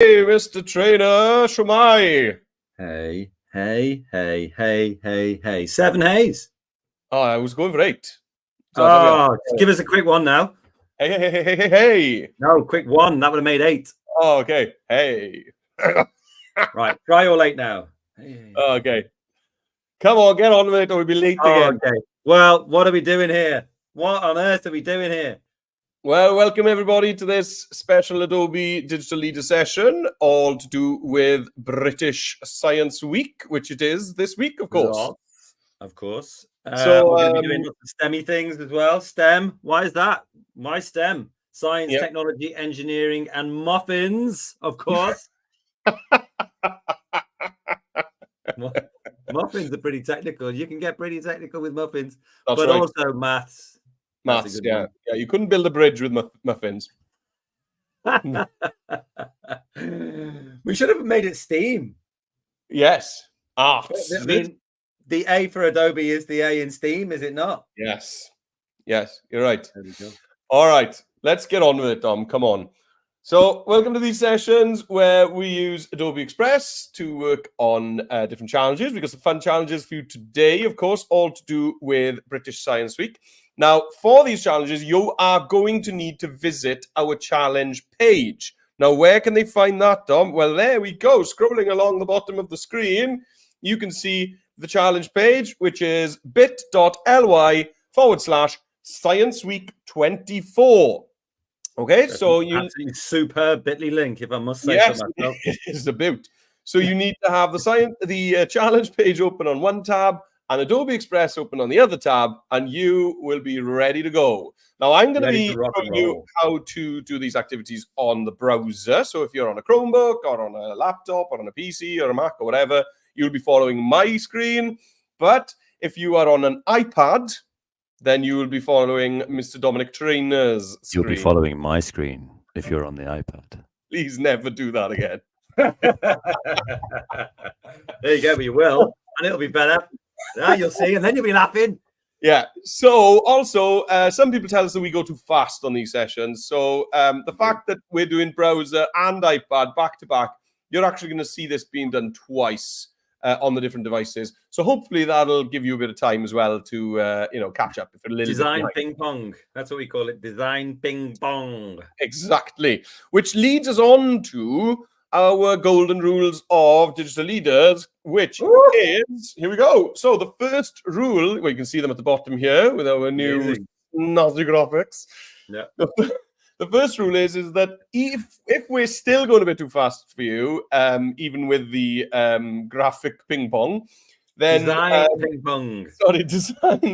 Hey, Mr. Trainer, Shumai. Hey. 7 Hays. Oh, I was going for 8. So Give us a quick one now. Hey. No, quick one. That would have made 8. Oh, okay. Hey. Right, try all 8 now. Hey. Okay. Come on, get on with it or we'll be late again. Okay. Well, what are we doing here? What on earth are we doing here? Well, welcome everybody to this special Adobe Digital Leader session, all to do with British Science Week, which it is this week, of course. Of course. So we're going to be doing lots of STEMmy things as well. STEM. Why is that? Why STEM? Science, technology, engineering, and muffins, of course. Muffins are pretty technical. You can get pretty technical with muffins, but right. Also maths. Maths, yeah. You couldn't build a bridge with muffins. We should have made it STEAM. Yes. Arts. I mean, the A for Adobe is the A in STEAM, is it not? Yes. Yes, you're right. There we go. All right, let's get on with it, Dom. Come on. So welcome to these sessions where we use Adobe Express to work on different challenges. We've got some fun challenges for you today, of course, all to do with British Science Week. Now, for these challenges, you are going to need to visit our challenge page. Now, where can they find that, Dom? Well, there we go. Scrolling along the bottom of the screen, you can see the challenge page, which is bit.ly/Science Week 24. Okay, that's so you superb bit.ly link, if I must say yes, so myself. It is a boot. So you need to have the challenge page open on one tab and Adobe Express open on the other tab, and you will be ready to go. Now, I'm going to be showing you how to do these activities on the browser. So if you're on a Chromebook or on a laptop or on a PC or a Mac or whatever, you'll be following my screen. But if you are on an iPad, then you will be following Mr. Dominic Trainer's screen. You'll be following my screen if you're on the iPad. Please never do that again. There you go, but you will, and it'll be better. Now you'll see, and then you'll be laughing. Yeah. So also, some people tell us that we go too fast on these sessions. So the fact that we're doing browser and iPad back to back, you're actually going to see this being done twice on the different devices. So hopefully that'll give you a bit of time as well to catch up. If a little design ping pong. That's what we call it. Design ping pong. Exactly. Which leads us on to our golden rules of digital leaders, which is, here we go. So the first rule, well, you can see them at the bottom here with our new Nazi graphics. Yeah. The first rule is that if we're still going a bit too fast for you, even with the graphic ping pong, then design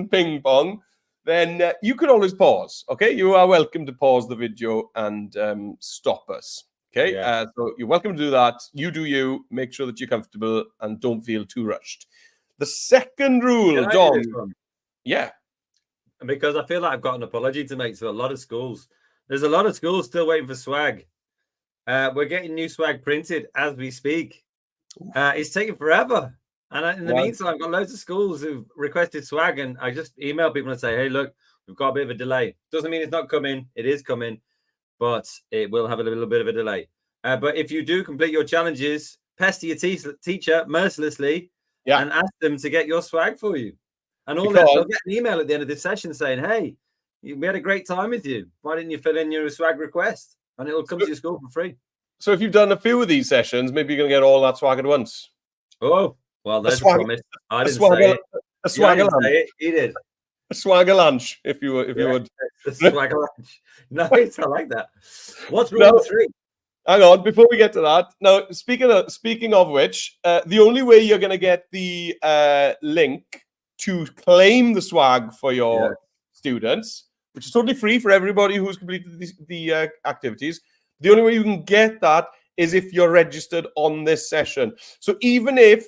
ping pong, then you can always pause. Okay, you are welcome to pause the video and stop us. Okay, so you're welcome to do that. You do you. Make sure that you're comfortable and don't feel too rushed. The second rule, Dom. Yeah. Because I feel like I've got an apology to make to a lot of schools. There's a lot of schools still waiting for swag. We're getting new swag printed as we speak. It's taking forever. And in the meantime, I've got loads of schools who've requested swag, and I just email people and say, hey, look, we've got a bit of a delay. Doesn't mean it's not coming. It is coming. But it will have a little bit of a delay. But if you do complete your challenges, pester your teacher mercilessly and ask them to get your swag for you. And all that, they'll get an email at the end of this session saying, hey, we had a great time with you. Why didn't you fill in your swag request? And it'll come to your school for free. So if you've done a few of these sessions, maybe you're going to get all that swag at once. Oh, well, there's a promise. I didn't say it. A swagger lunch. He did. A swagger lunch, if you would. A swagger lunch. Nice, I like that. What's rule 3? Hang on, before we get to that. Now, speaking of which, the only way you're going to get the link to claim the swag for your students, which is totally free for everybody who's completed the activities, the only way you can get that is if you're registered on this session. So even if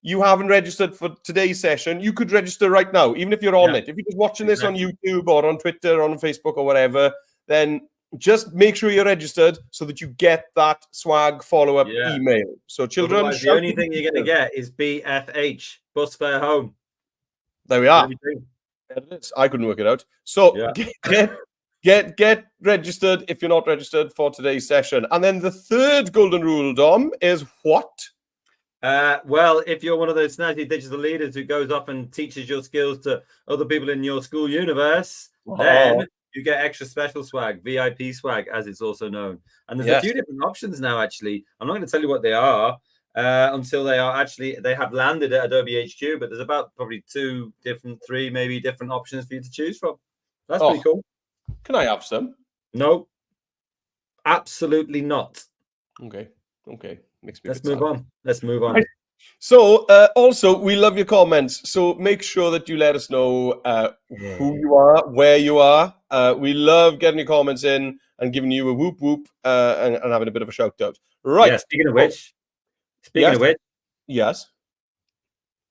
you haven't registered for today's session, you could register right now, even if you're on it. If you're just watching this on YouTube or on Twitter or on Facebook or whatever, then just make sure you're registered so that you get that swag follow-up email. So children... Otherwise, the only thing you're going to get is BFH, bus fare home. There we are. I couldn't work it out. So Get registered if you're not registered for today's session. And then the third golden rule, Dom, is what? Well, if you're one of those snazzy digital leaders who goes off and teaches your skills to other people in your school universe, then you get extra special swag, VIP swag, as it's also known. And there's a few different options now, actually. I'm not going to tell you what they are until they have landed at Adobe HQ, but there's about probably 2 different, 3 maybe different options for you to choose from. That's pretty cool. Can I have some? No, absolutely not. Okay. Let's move on. Right. So also, we love your comments. So make sure that you let us know who you are, where you are. We love getting your comments in and giving you a whoop whoop and having a bit of a shout out. Right. Yeah, speaking of which. Yes.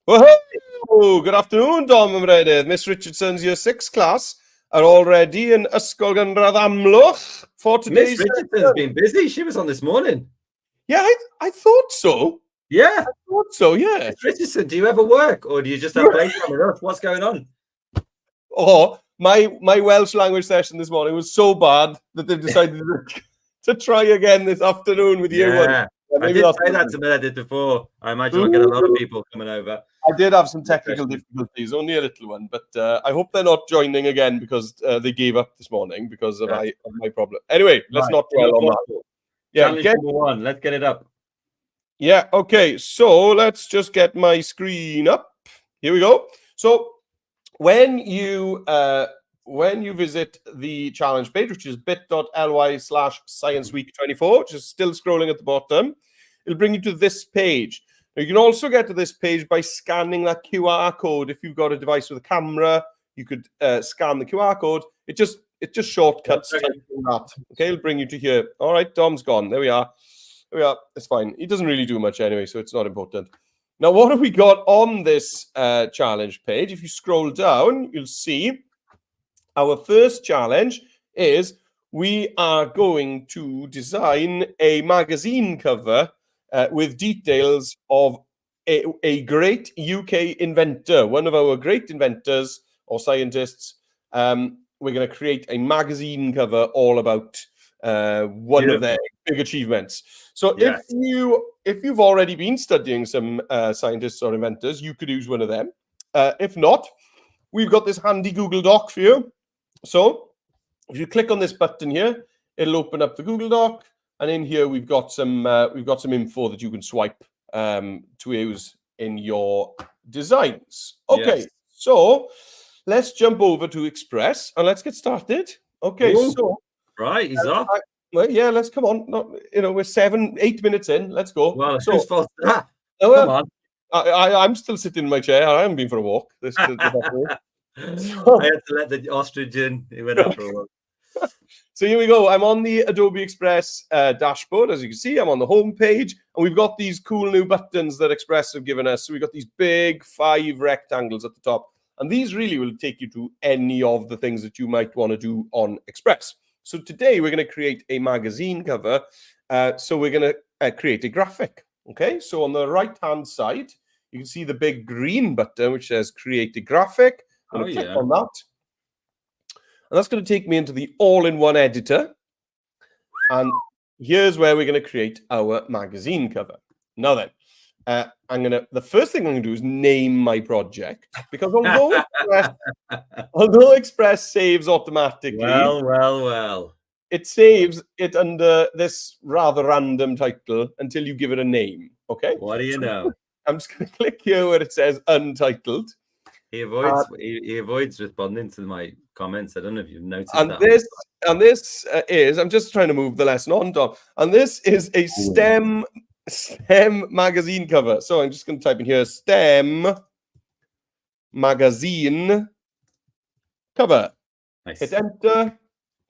Whoa! Good afternoon, Dom and Meredith. Miss Richardson's year 6 class are already in Ysgol Gynradd Amlwch for today's. Miss Richardson's been busy. She was on this morning. Yeah, I thought so. Yeah. I thought so, yeah. Miss Richardson, do you ever work or do you just have playtime enough? What's going on? Oh, my Welsh language session this morning was so bad that they've decided to try again this afternoon with you. Yeah. I did say that to Meredith before. I imagine I'll get a lot of people coming over. I did have some technical difficulties, only a little one, but I hope they're not joining again because they gave up this morning because of my problem. Anyway, let's not dwell on that. Yeah, challenge number 1. Let's get it up. Yeah, okay. So let's just get my screen up. Here we go. So when you visit the challenge page, which is bit.ly/ScienceWeek24, which is still scrolling at the bottom, it'll bring you to this page. Now, you can also get to this page by scanning that QR code. If you've got a device with a camera, you could scan the QR code. It just shortcuts that. Okay, it'll bring you to here. All right, Dom's gone. There we are. It's fine. He doesn't really do much anyway, so it's not important. Now, what have we got on this challenge page? If you scroll down, you'll see our first challenge is we are going to design a magazine cover with details of a great UK inventor, one of our great inventors or scientists. We're going to create a magazine cover all about one of their big achievements. So if you've already been studying some scientists or inventors, you could use one of them. If not, we've got this handy Google Doc for you. So if you click on this button here, it'll open up the Google Doc, and in here we've got some info that you can swipe to use in your designs. Okay, so let's jump over to Express and let's get started. Okay, so right, he's off. Well, yeah, let's come on. We're 7-8 minutes in. Let's go. Well, whose fault is that? Come on. I'm still sitting in my chair. I haven't been for a walk. I had to let the ostrich in. He went out for a walk. So here we go. I'm on the Adobe Express dashboard. As you can see, I'm on the home page, and we've got these cool new buttons that Express have given us. So we've got these big 5 rectangles at the top, and these really will take you to any of the things that you might want to do on Express. So today we're going to create a magazine cover. So we're going to create a graphic. Okay, so on the right-hand side, you can see the big green button which says create a graphic. I'm going to click on that. And that's going to take me into the all-in-one editor. And here's where we're going to create our magazine cover. Now then, the first thing I'm going to do is name my project, because although Express saves automatically, well, it saves it under this rather random title until you give it a name. Okay. What do you know? I'm just going to click here where it says untitled. He avoids responding to my comments. I don't know if you've noticed and that. This is, I'm just trying to move the lesson on, Dom. And this is a STEM magazine cover. So I'm just going to type in here STEM magazine cover. Nice. Hit enter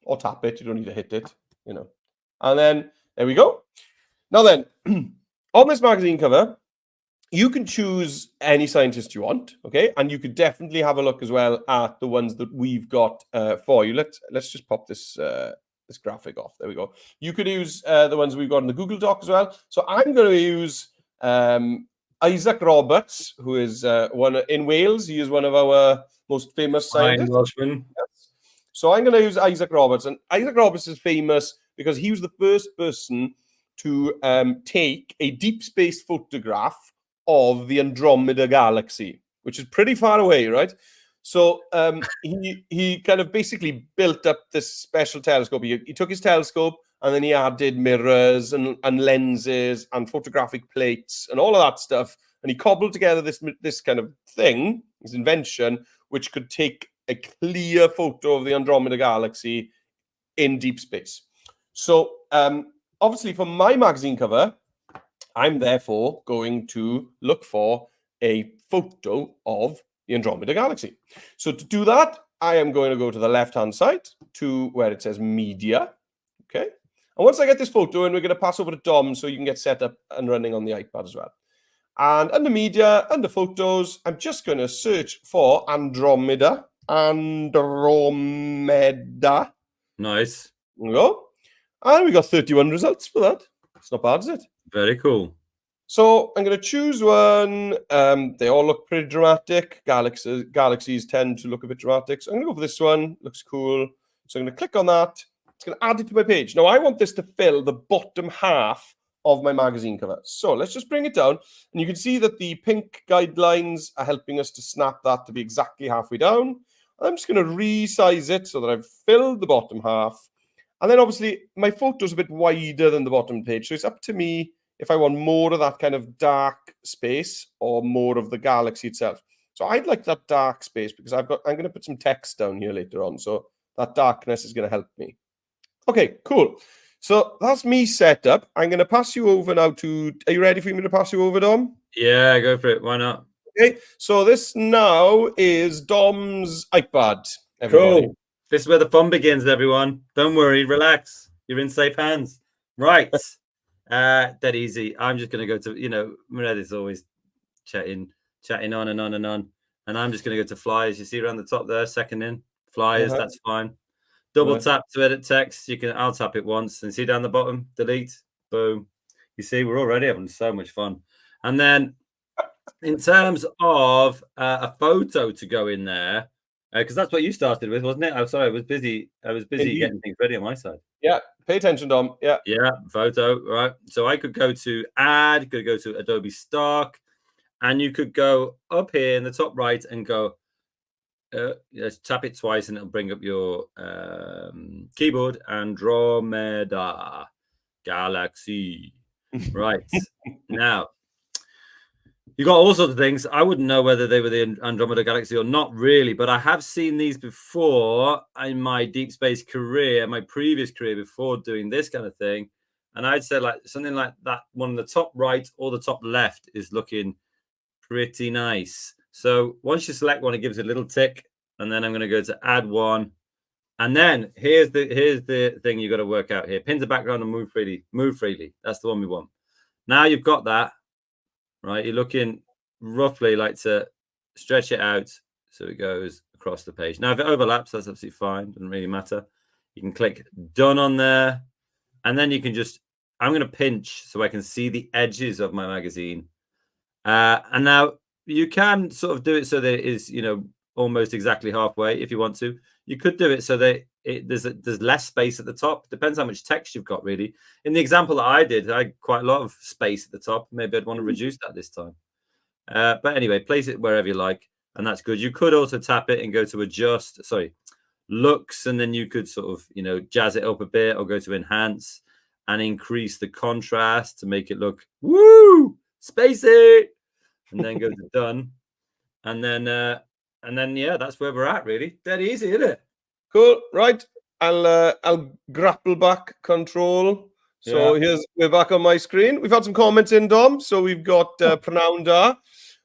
or tap it. You don't need to hit it, And then there we go. Now then, on this magazine cover, you can choose any scientist you want, okay? And you could definitely have a look as well at the ones that we've got for you. Let's just pop this this graphic off. There we go. You could use the ones we've got in the Google Doc as well. So I'm going to use Isaac Roberts, who is one in Wales. He is one of our most famous scientists. Welshman. Yes. So I'm going to use Isaac Roberts. And Isaac Roberts is famous because he was the first person to take a deep space photograph of the Andromeda Galaxy, which is pretty far away, right? So he kind of basically built up this special telescope. He took his telescope and then he added mirrors and lenses and photographic plates and all of that stuff. And he cobbled together this kind of thing, this invention, which could take a clear photo of the Andromeda Galaxy in deep space. So obviously for my magazine cover, I'm therefore going to look for a photo of the Andromeda Galaxy. So to do that, I am going to go to the left-hand side to where it says media. Okay. And once I get this photo, and we're going to pass over to Dom so you can get set up and running on the iPad as well. And under media, under photos, I'm just going to search for Andromeda. Andromeda. Nice. There we go. And we got 31 results for that. It's not bad, is it? Very cool. So I'm going to choose one. They all look pretty dramatic. Galaxies tend to look a bit dramatic. So I'm going to go for this one. Looks cool. So I'm going to click on that. It's going to add it to my page. Now, I want this to fill the bottom half of my magazine cover. So let's just bring it down. And you can see that the pink guidelines are helping us to snap that to be exactly halfway down. I'm just going to resize it so that I've filled the bottom half. And then obviously my photo's a bit wider than the bottom page. So it's up to me if I want more of that kind of dark space or more of the galaxy itself. So I'd like that dark space because I'm going to put some text down here later on. So that darkness is going to help me. Okay, cool. So that's me set up. I'm going to pass you over now to... Are you ready for me to pass you over, Dom? Yeah, go for it. Why not? Okay, so this now is Dom's iPad. Everybody. Cool. This is where the fun begins, everyone. Don't worry, relax. You're in safe hands. Right. Dead easy. I'm just going to go to, Meredith's always chatting on and on and on. And I'm just going to go to flyers. You see around the top there, second in. Flyers, that's fine. Double tap to edit text. I'll tap it once and see down the bottom, delete, boom. You see, we're already having so much fun. And then in terms of a photo to go in there, because that's what you started with, wasn't it? I'm sorry, I was busy Indeed. getting things ready on my side. Yeah, pay attention, Dom. Yeah, photo, right? So I could go to add, could go to Adobe Stock, and you could go up here in the top right and go, just tap it twice and it'll bring up your keyboard. Andromeda Galaxy. Right. Now, you got all sorts of things. I wouldn't know whether they were the Andromeda Galaxy or not really, but I have seen these before in my deep space career, my previous career before doing this kind of thing. And I'd say like something like that one on the top right or the top left is looking pretty nice. So once you select one, it gives it a little tick, and then I'm going to go to add one. And then here's the thing you got to work out here. Pin the background and move freely. Move freely. That's the one we want. Now you've got that, right? You're looking roughly like to stretch it out so it goes across the page. Now, if it overlaps, that's absolutely fine. Doesn't really matter. You can click done on there, and then you can just, I'm going to pinch so I can see the edges of my magazine. And now you can sort of do it so that it is, almost exactly halfway if you want to. You could do it so that there's less space at the top. Depends how much text you've got, really. In the example that I did, I had quite a lot of space at the top. Maybe I'd want to reduce that this time. But anyway, place it wherever you like, and that's good. You could also tap it and go to looks, and then you could sort of, jazz it up a bit or go to enhance and increase the contrast to make it look, woo, spacey, and then go to done. And then, yeah, that's where we're at, really. Dead easy, isn't it? Cool. Right. I'll grapple back control. So we're back on my screen. We've had some comments in, Dom. So we've got Pranawda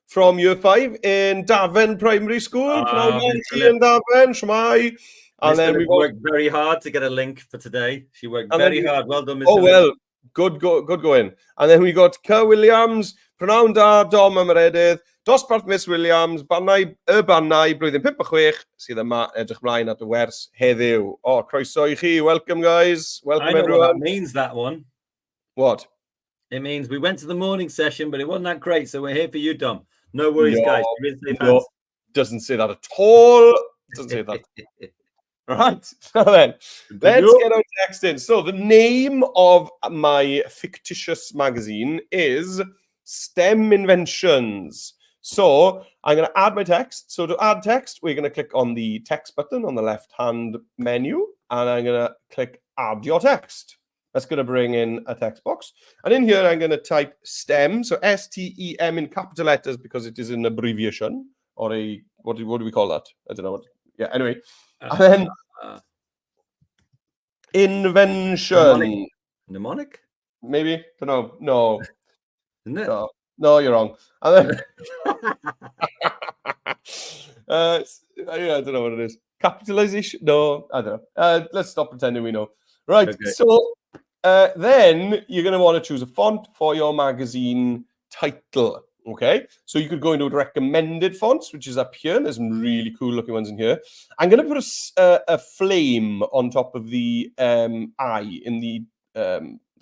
from Year 5 in Davern Primary School. Pranawda in Davern, Shmai. And then we worked very hard to get a link for today. She worked very hard. Well done, Mr. Oh, well. Good going. And then we got Kerr Williams, Pranawda, Dom a Meredith, dosbarth Miss Williams, Bannau, blwyddyn 56, sydd yma edrych mlaen at y wers heddiw. Oh, croeso I chi. Welcome, guys. Welcome, everyone. I know what that means, that one. What? It means we went to the morning session, but it wasn't that great, so we're here for you, Dom. No worries, guys. You're in safe hands. Doesn't say that at all. Doesn't say that Right. So then, Continue. let's get our text in. So the name of my fictitious magazine is STEM Inventions. So I'm going to add my text. So to add text, we're going to click on the text button on the left-hand menu, and I'm going to click Add Your Text. That's going to bring in a text box. And in here, I'm going to type STEM, so S-T-E-M in capital letters because it is an abbreviation, or a, what do we call that? I don't know. What, yeah, anyway. And then invention. Mnemonic? Maybe? Don't know. No. Isn't it? No, you're wrong. And then I don't know what it is. Capitalization? No, I don't know. Let's stop pretending we know. Right. Okay. So then you're going to want to choose a font for your magazine title. Okay. So you could go into recommended fonts, which is up here. There's some really cool looking ones in here. I'm going to put a flame on top of the I in the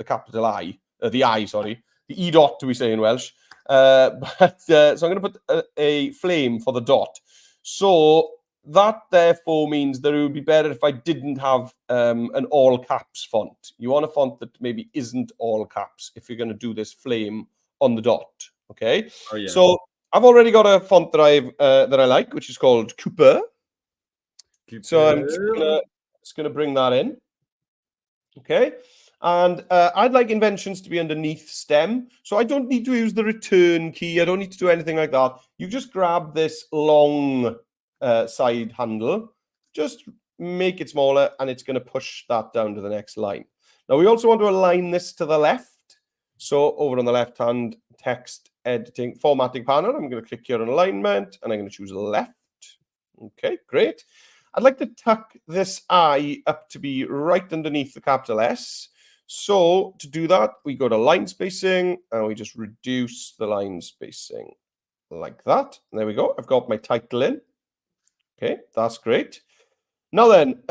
capital I, the I, sorry. The E dot, do we say in Welsh? So I'm going to put a flame for the dot. So that therefore means that it would be better if I didn't have an all caps font. You want a font that maybe isn't all caps if you're going to do this flame on the dot. Okay. Oh, yeah. So I've already got a font that I like, which is called Cooper. So I'm just gonna bring that in. Okay. And I'd like inventions to be underneath STEM. So I don't need to use the return key. I don't need to do anything like that. You just grab this long side handle, just make it smaller, and it's going to push that down to the next line. Now, we also want to align this to the left. So over on the left-hand text editing formatting panel, I'm going to click here on alignment, and I'm going to choose left. Okay, great. I'd like to tuck this I up to be right underneath the capital S. So to do that, we go to line spacing and we just reduce the line spacing like that. And there we go. I've got my title in. Okay, that's great. Now then,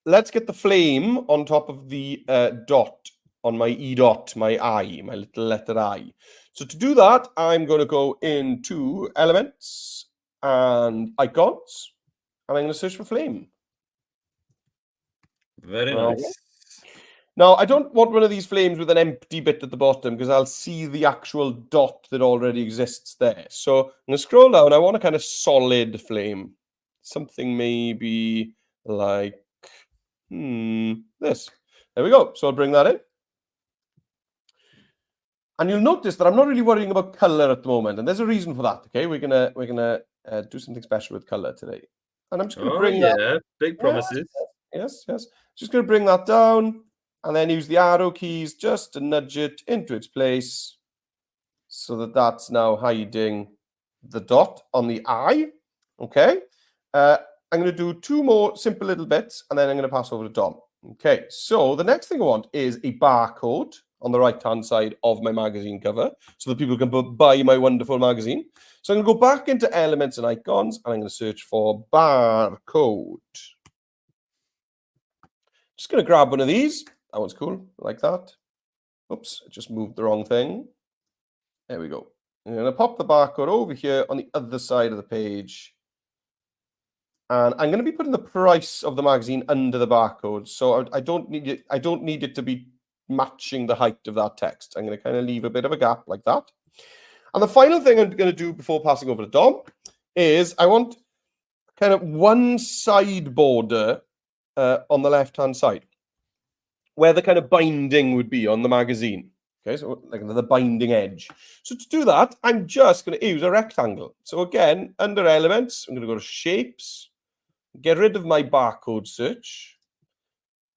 let's get the flame on top of the dot on my E dot, my I, my little letter I. So to do that, I'm going to go into elements and icons, and I'm going to search for flame. Very nice. Now, I don't want one of these flames with an empty bit at the bottom because I'll see the actual dot that already exists there. So I'm going to scroll down. I want a kind of solid flame. Something maybe like this. There we go. So I'll bring that in. And you'll notice that I'm not really worrying about color at the moment. And there's a reason for that. Okay, we're gonna do something special with color today. And I'm just going to bring that. Big promises. Yes. Just going to bring that down. And then use the arrow keys just to nudge it into its place so that that's now hiding the dot on the I. Okay. I'm going to do two more simple little bits and then I'm going to pass over to Dom. Okay. So the next thing I want is a barcode on the right-hand side of my magazine cover so that people can buy my wonderful magazine. So I'm going to go back into elements and icons and I'm going to search for barcode. Just going to grab one of these. That one's cool, like that. Oops, I just moved the wrong thing. There we go. I'm going to pop the barcode over here on the other side of the page. And I'm going to be putting the price of the magazine under the barcode. So I don't need it to be matching the height of that text. I'm going to kind of leave a bit of a gap like that. And the final thing I'm going to do before passing over to Dom is I want kind of one side border on the left-hand side, where the kind of binding would be on the magazine. Okay, so like the binding edge. So to do that, I'm just going to use a rectangle. So again, under elements, I'm going to go to shapes, get rid of my barcode search,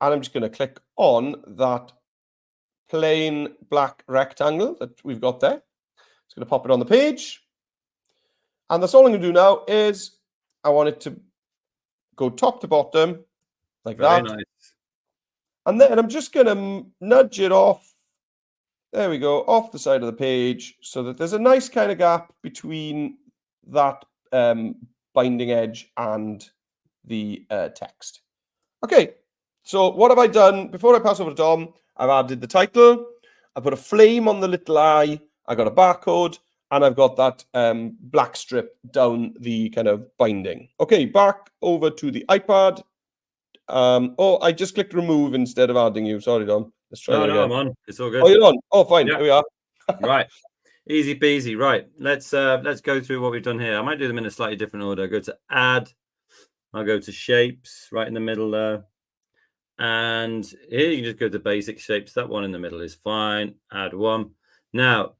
and I'm just going to click on that plain black rectangle that we've got there. It's going to pop it on the page. And that's all I'm going to do now is I want it to go top to bottom like that. Very nice. And then I'm just going to nudge it off. There we go, off the side of the page so that there's a nice kind of gap between that binding edge and the text. Okay, so what have I done? Before I pass over to Dom, I've added the title. I put a flame on the little I. I got a barcode. And I've got that black strip down the kind of binding. Okay, back over to the iPad. Oh, I just clicked remove instead of adding you. Sorry, Dom. Let's try that again. I'm on. It's all good. Oh, you're on. Oh, fine. Yeah. Here we are. Right. Easy peasy. Right. Let's go through what we've done here. I might do them in a slightly different order. Go to add. I'll go to shapes right in the middle there. And here you can just go to basic shapes. That one in the middle is fine. Add one. Now,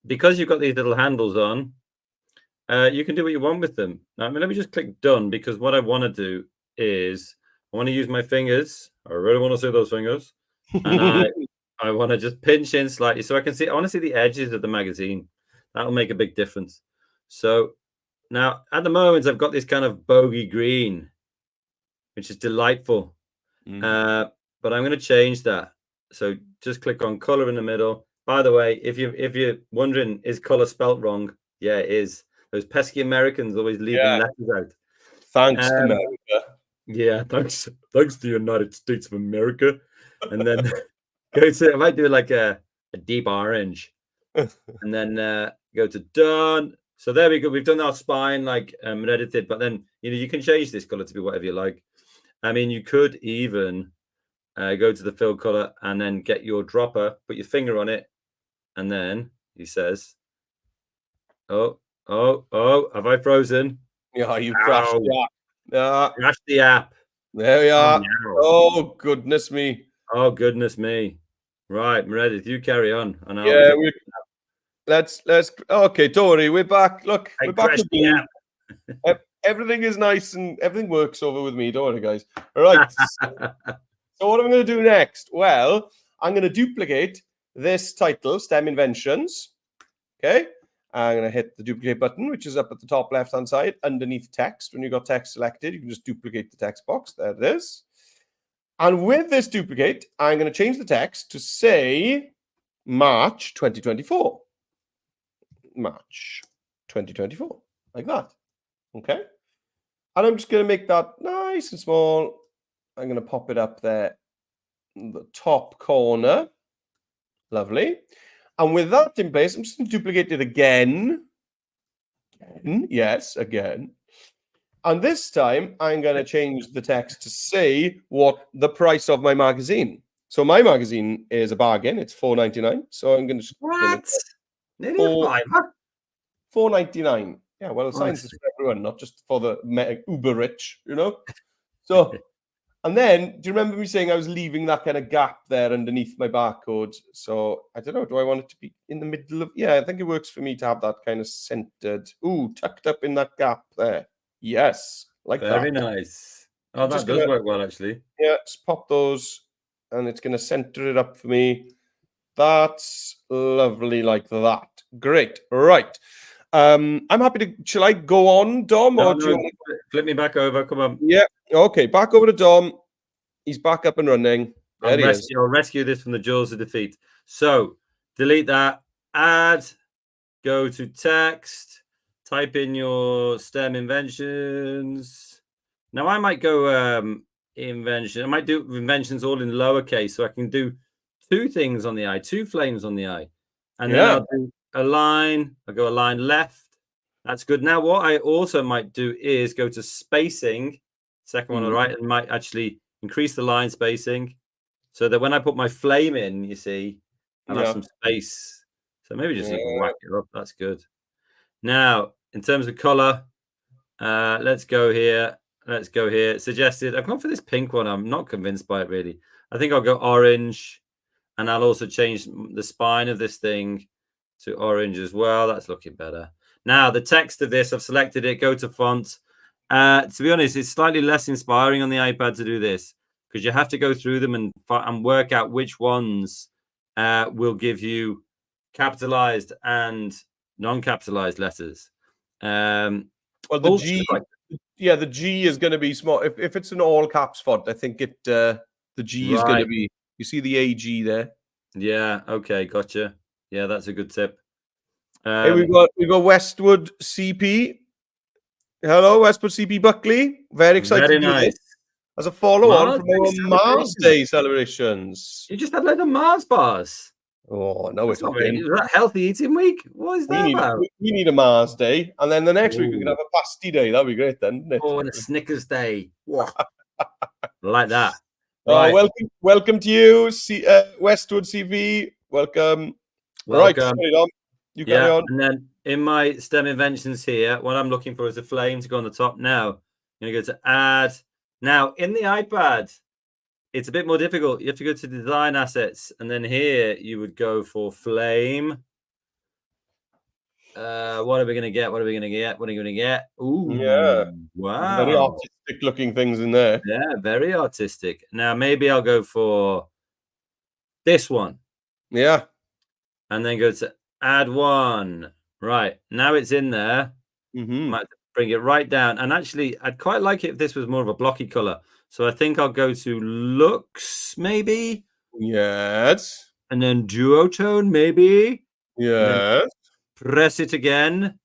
because you've got these little handles on, you can do what you want with them. Now, let me just click done, because what I want to do is I want to use my fingers. I really want to see those fingers. And I want to just pinch in slightly so I can see. I want to see the edges of the magazine. That'll make a big difference. So now at the moment, I've got this kind of bogey green, which is delightful. But I'm going to change that. So just click on color in the middle. By the way, if you're wondering, is color spelt wrong? Yeah, it is. Those pesky Americans always leaving letters out. Thanks, America. Yeah, thanks to the United States of America. And then go to, I might do like a deep orange, and then go to done. So there we go. We've done our spine like edited, but then you can change this color to be whatever you like. I mean, you could even go to the fill color and then get your dropper, put your finger on it, and then he says, "Oh, have I frozen?" Yeah, you crashed the app. Crashed the app. There we are. no. Oh, goodness me. Oh, goodness me. Right, Meredith, you carry on. And let's okay, don't worry, we're back. Look, we're back to the app. Everything is nice and everything works over with me. Don't worry, guys. All right. So what am I going to do next? Well, I'm going to duplicate this title, STEM Inventions. Okay. I'm going to hit the duplicate button, which is up at the top left-hand side underneath text. When you've got text selected, you can just duplicate the text box. There it is. And with this duplicate, I'm going to change the text to say March 2024. March 2024, like that. Okay. And I'm just going to make that nice and small. I'm going to pop it up there in the top corner. Lovely. And with that in place, I'm just going to duplicate it again. Yes, again. And this time, I'm going to change the text to say what the price of my magazine. So my magazine is a bargain. It's $4.99. So I'm going to... What? Nearly a $5. $4.99. Yeah, well, science is for everyone, not just for the uber rich, So, and then, do you remember me saying I was leaving that kind of gap there underneath my barcode? So, I don't know, do I want it to be in the middle of... Yeah, I think it works for me to have that kind of centered... Ooh, tucked up in that gap there. Yes, like that. Very nice. Oh, that does work well, actually. Yeah, just pop those, and it's going to center it up for me. That's lovely like that. Great. Right. I'm happy to... Shall I go on, Dom? Or do you want to... Flip me back over. Come on. Yeah. Okay. Back over to Dom. He's back up and running. There he is. I'll rescue this from the jaws of defeat. So, delete that. Add. Go to text. Type in your STEM inventions. Now, I might go invention. I might do inventions all in lowercase, so I can do two things on the eye, two flames on the eye. And then I'll do a line. I'll go a line left. That's good. Now, what I also might do is go to spacing, second one on the right, and might actually increase the line spacing so that when I put my flame in, you see, I'll have some space. So maybe just whack it up. That's good. Now, in terms of color, let's go here. Let's go here. Suggested. I've gone for this pink one. I'm not convinced by it, really. I think I'll go orange. And I'll also change the spine of this thing to orange as well. That's looking better. Now, the text of this, I've selected it. Go to font. To be honest, it's slightly less inspiring on the iPad to do this because you have to go through them and work out which ones will give you capitalized and non-capitalized letters. Well, the G, the G is going to be small. If it's an all caps font, I think the G is going to be. You see the AG there? Yeah. Okay. Gotcha. Yeah, that's a good tip. Hey, we got Westwood CP. Hello, Westwood CP Buckley. Very excited. Very nice. As a follow-on from our Mars Day celebrations. You just had a load of Mars bars. Oh, no, we're talking. Is that healthy eating week? What is that about? We need a Mars Day, and then the next week we can have a pasty day. That'd be great then, wouldn't it? Oh, and a Snickers Day. Like that. Right. Welcome to you, Westwood CV. Welcome. Right, carry on. You carry on. And then in my STEM inventions here, what I'm looking for is a flame to go on the top. Now, I'm going to go to add. Now, in the iPad, it's a bit more difficult. You have to go to design assets. And then here, you would go for flame. What are we going to get? What are we going to get? What are we going to get? Ooh, yeah. Wow. Very artistic looking things in there. Yeah, very artistic. Now, maybe I'll go for this one. Yeah. And then go to add one. Right. Now it's in there. Might bring it right down. And actually, I'd quite like it if this was more of a blocky color. So I think I'll go to looks, maybe. Yes. And then duotone, maybe. Yes. Press it again.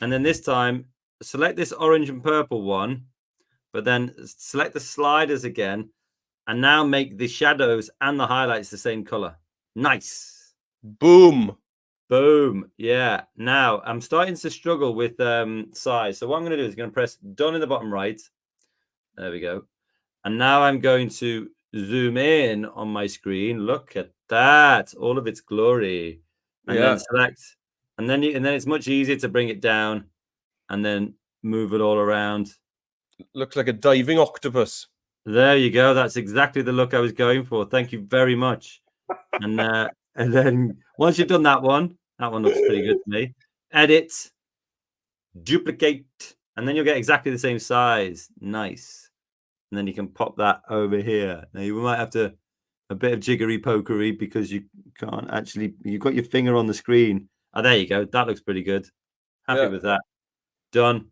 And then this time, select this orange and purple one. But then select the sliders again. And now make the shadows and the highlights the same color. Nice. Boom. Boom. Yeah. Now I'm starting to struggle with size. So what I'm going to do is going to press done in the bottom right. There we go. And now I'm going to zoom in on my screen. Look at that. All of its glory. And then select. And then it's much easier to bring it down and then move it all around. Looks like a diving octopus. There you go. That's exactly the look I was going for. Thank you very much. And then once you've done that one looks pretty good to me. Edit, duplicate, and then you'll get exactly the same size. Nice. And then you can pop that over here. Now you might have to a bit of jiggery pokery because you can't actually. You've got your finger on the screen. Oh, there you go. That looks pretty good. Happy with that. Done.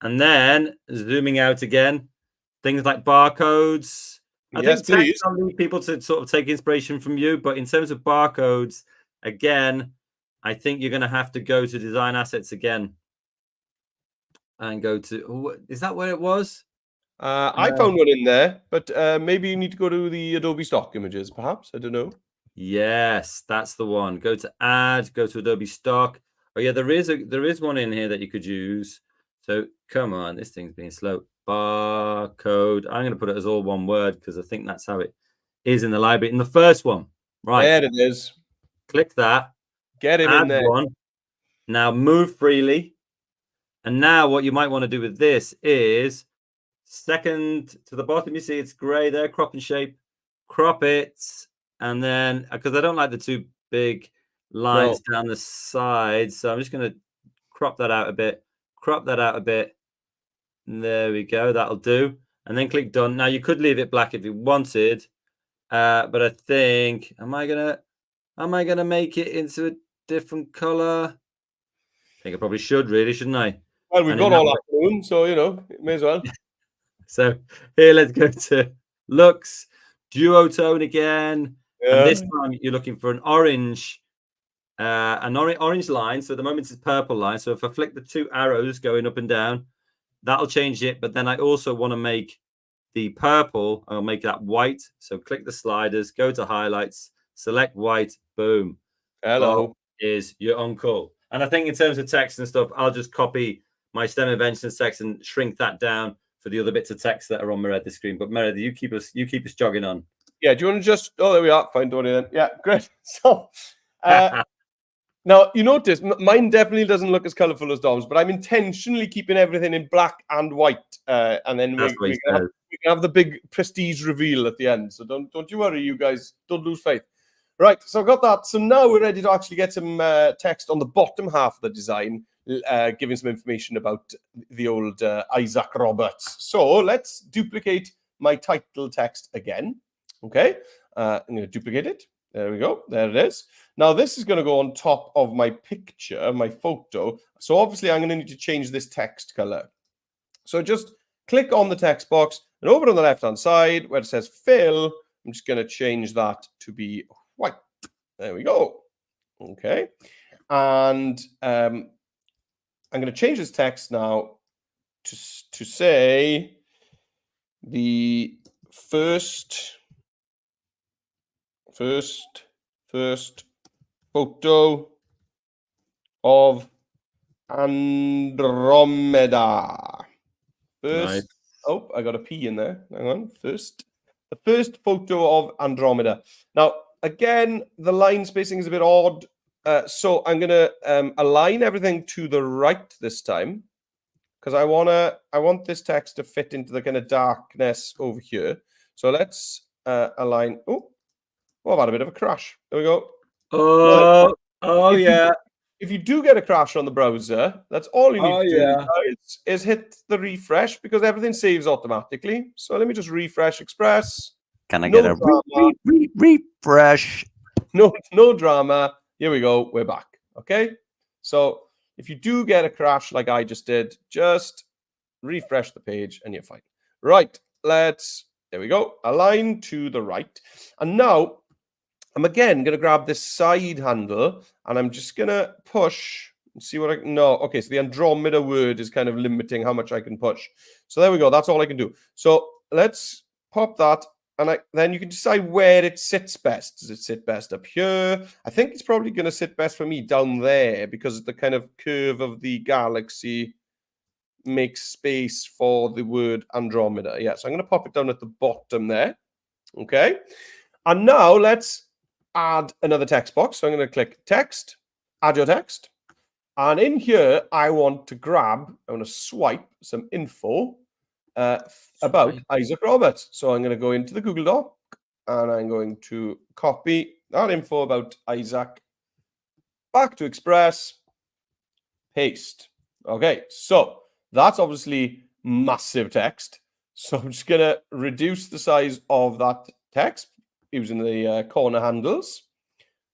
And then zooming out again, things like barcodes. I think text, I'll need people to sort of take inspiration from you, but in terms of barcodes, again, I think you're going to have to go to design assets again and go to, is that where it was? I found one in there, but maybe you need to go to the Adobe stock images, perhaps. I don't know. Yes, that's the one. Go to add, go to Adobe stock. Oh yeah, there is one in here that you could use. So come on, this thing's being slow. Barcode. I'm going to put it as all one word because I think that's how it is in the library. In the first one, right? There it is. Click that. Get it in there. One. Now move freely. And now what you might want to do with this is second to the bottom. You see it's gray there. Crop and shape. Crop it, and then because I don't like the two big lines down the side, so I'm just going to crop that out a bit. Crop that out a bit. There we go. That'll do. And then click done. Now you could leave it black if you wanted, but I think am I gonna make it into a different color? I think I probably should, really, shouldn't I? Well, we've got all afternoon, so you know, may as well. So here, let's go to looks, duotone again, and this time you're looking for an orange line. So at the moment it's purple line. So if I flick the two arrows going up and down, that'll change it. But then I also want to make the purple, I'll make that white. So click the sliders, go to highlights, select white, boom. Hello. Bob is your uncle. And I think in terms of text and stuff, I'll just copy my STEM inventions text and shrink that down for the other bits of text that are on Meredith's screen. But Meredith, you keep us jogging on. Yeah, do you want to just there we are, fine, Tony, then. Yeah, great. So now, you notice mine definitely doesn't look as colorful as Dom's, but I'm intentionally keeping everything in black and white. And then we can have the big prestige reveal at the end. So don't you worry, you guys. Don't lose faith. Right, so I've got that. So now we're ready to actually get some text on the bottom half of the design, giving some information about the old Isaac Roberts. So let's duplicate my title text again. Okay, I'm going to duplicate it. There we go. There it is. Now this is going to go on top of my picture, my photo. So obviously I'm going to need to change this text color. So just click on the text box and over on the left-hand side where it says fill, I'm just going to change that to be white. There we go. Okay. And I'm going to change this text now to say the first photo of Andromeda. First Oh, I got a P in there. Hang on. The first photo of Andromeda. Now, again, the line spacing is a bit odd. So I'm going to align everything to the right this time, because I want this text to fit into the kind of darkness over here. So let's align. Oh, I've had a bit of a crash. There we go. Oh, If yeah. if you do get a crash on the browser, that's all you need to do yeah. is hit the refresh, because everything saves automatically. So let me just refresh Express. Can I No get a drama. refresh? No drama. Here we go. We're back. Okay. So if you do get a crash like I just did, just refresh the page and you're fine. Right. There we go. Align to the right. And now I'm again going to grab this side handle and I'm just going to push and see what I can. No. Okay. So the Andromeda word is kind of limiting how much I can push. So there we go. That's all I can do. So let's pop that. And then you can decide where it sits best. Does it sit best up here? I think it's probably going to sit best for me down there, because the kind of curve of the galaxy makes space for the word Andromeda. Yeah, so I'm going to pop it down at the bottom there. Okay. And now let's add another text box. So I'm going to click text, add your text. And in here, I want to swipe some info about Isaac Roberts. So I'm going to go into the Google Doc and I'm going to copy that info about Isaac back to Express, paste. Okay, so that's obviously massive text. So I'm just going to reduce the size of that text using the corner handles.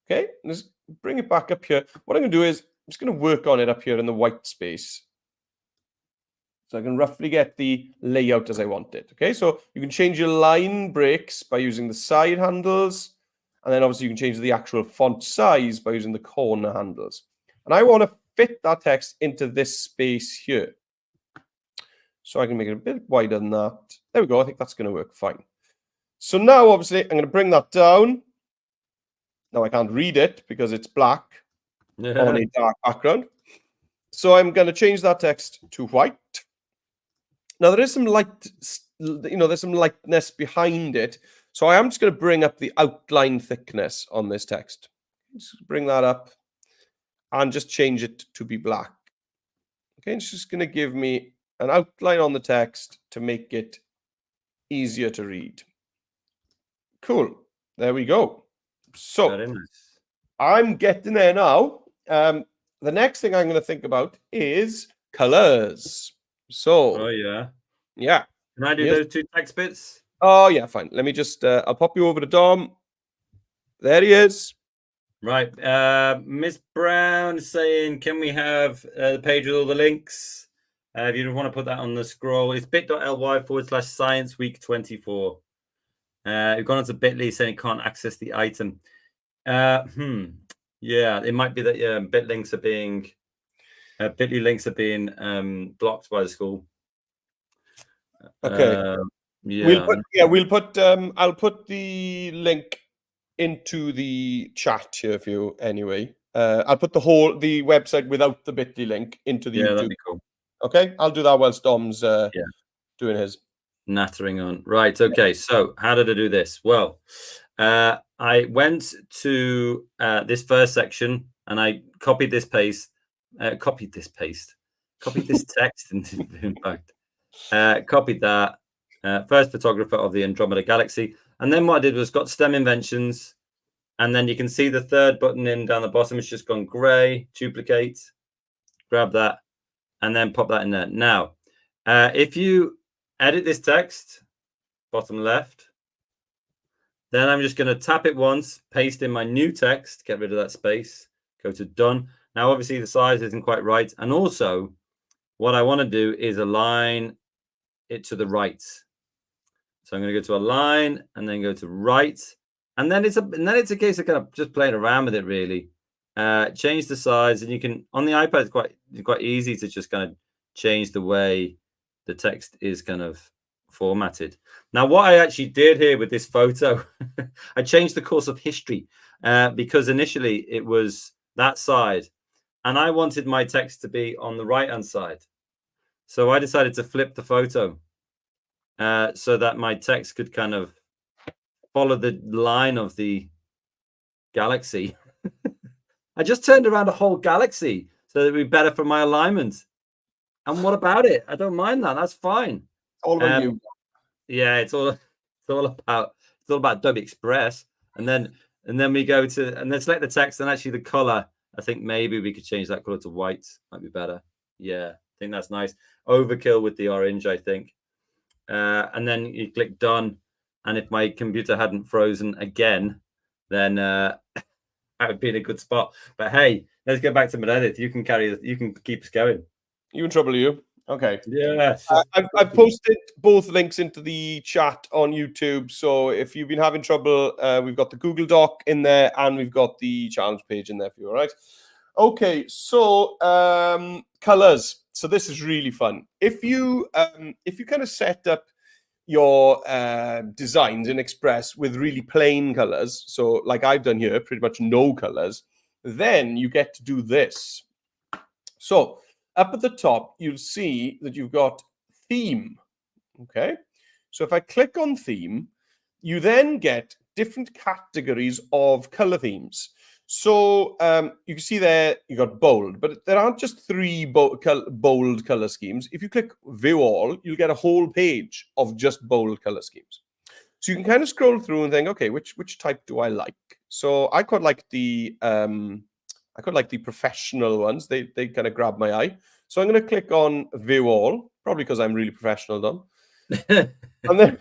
Okay, let's bring it back up here. What I'm going to do is I'm just going to work on it up here in the white space, so I can roughly get the layout as I want it. Okay, so you can change your line breaks by using the side handles. And then obviously you can change the actual font size by using the corner handles. And I want to fit that text into this space here. So I can make it a bit wider than that. There we go. I think that's going to work fine. So now, obviously, I'm going to bring that down. Now I can't read it because it's black on a dark background. So I'm going to change that text to white. Now there is some light, there's some lightness behind it. So I am just going to bring up the outline thickness on this text. Just bring that up and just change it to be black. Okay, it's just going to give me an outline on the text to make it easier to read. Cool. There we go. So I'm getting there now. The next thing I'm going to think about is colors. So, yeah. Can I do those two text bits? Oh, yeah, fine. Let me just, I'll pop you over to Dom. There he is. Right. Miss Brown is saying, can we have the page with all the links? If you want to put that on the scroll, it's bit.ly/science week 24. We've gone on to bit.ly saying it can't access the item. Yeah, it might be that bit links are being bit.ly links are being blocked by the school. Okay. We'll put I'll put the link into the chat here for you anyway. I'll put the website without the bit.ly link into the YouTube. That'd be cool. Okay, I'll do that whilst Dom's doing his nattering on. Right. Okay. So how did I do this? Well, I went to this first section and I copied this text in fact. Copied that. First photographer of the Andromeda Galaxy. And then what I did was got STEM inventions. And then you can see the third button in down the bottom. It's just gone gray. Duplicate. Grab that. And then pop that in there. Now, if you edit this text, bottom left, then I'm just going to tap it once, paste in my new text, get rid of that space, go to done. Now, obviously, the size isn't quite right. And also, what I want to do is align it to the right. So I'm going to go to align and then go to right. And then it's a case of kind of just playing around with it, really. Change the size, and you can, on the iPad, it's quite easy to just kind of change the way the text is kind of formatted. Now, what I actually did here with this photo, I changed the course of history because initially it was that side, and I wanted my text to be on the right-hand side. So I decided to flip the photo. so that my text could kind of follow the line of the galaxy. I just turned around a whole galaxy so that it'd be better for my alignment. And what about it? I don't mind that. That's fine. All about you. Yeah, it's all about Adobe Express. And then we go to and then select the text and actually the color. I think maybe we could change that color to white. Might be better. Yeah, I think that's nice. Overkill with the orange, I think. And then you click done. And if my computer hadn't frozen again, then I would be in a good spot. But hey, let's get back to Meredith. You can keep us going. You in trouble, are you? Okay. Yeah. I've posted both links into the chat on YouTube. So if you've been having trouble, we've got the Google Doc in there and we've got the challenge page in there for you. All right. Okay. So colors. So this is really fun. If you kind of set up your designs in Express with really plain colors, so like I've done here, pretty much no colors, then you get to do this. So up at the top, you'll see that you've got theme. Okay. So if I click on theme, you then get different categories of color themes. So you can see there you got bold, but there aren't just 3 bold color schemes. If you click view all, you'll get a whole page of just bold color schemes. So you can kind of scroll through and think, okay, which type do I like? So I quite like the professional ones. They kind of grab my eye. So I'm going to click on view all, probably because I'm really professional, Dom. And then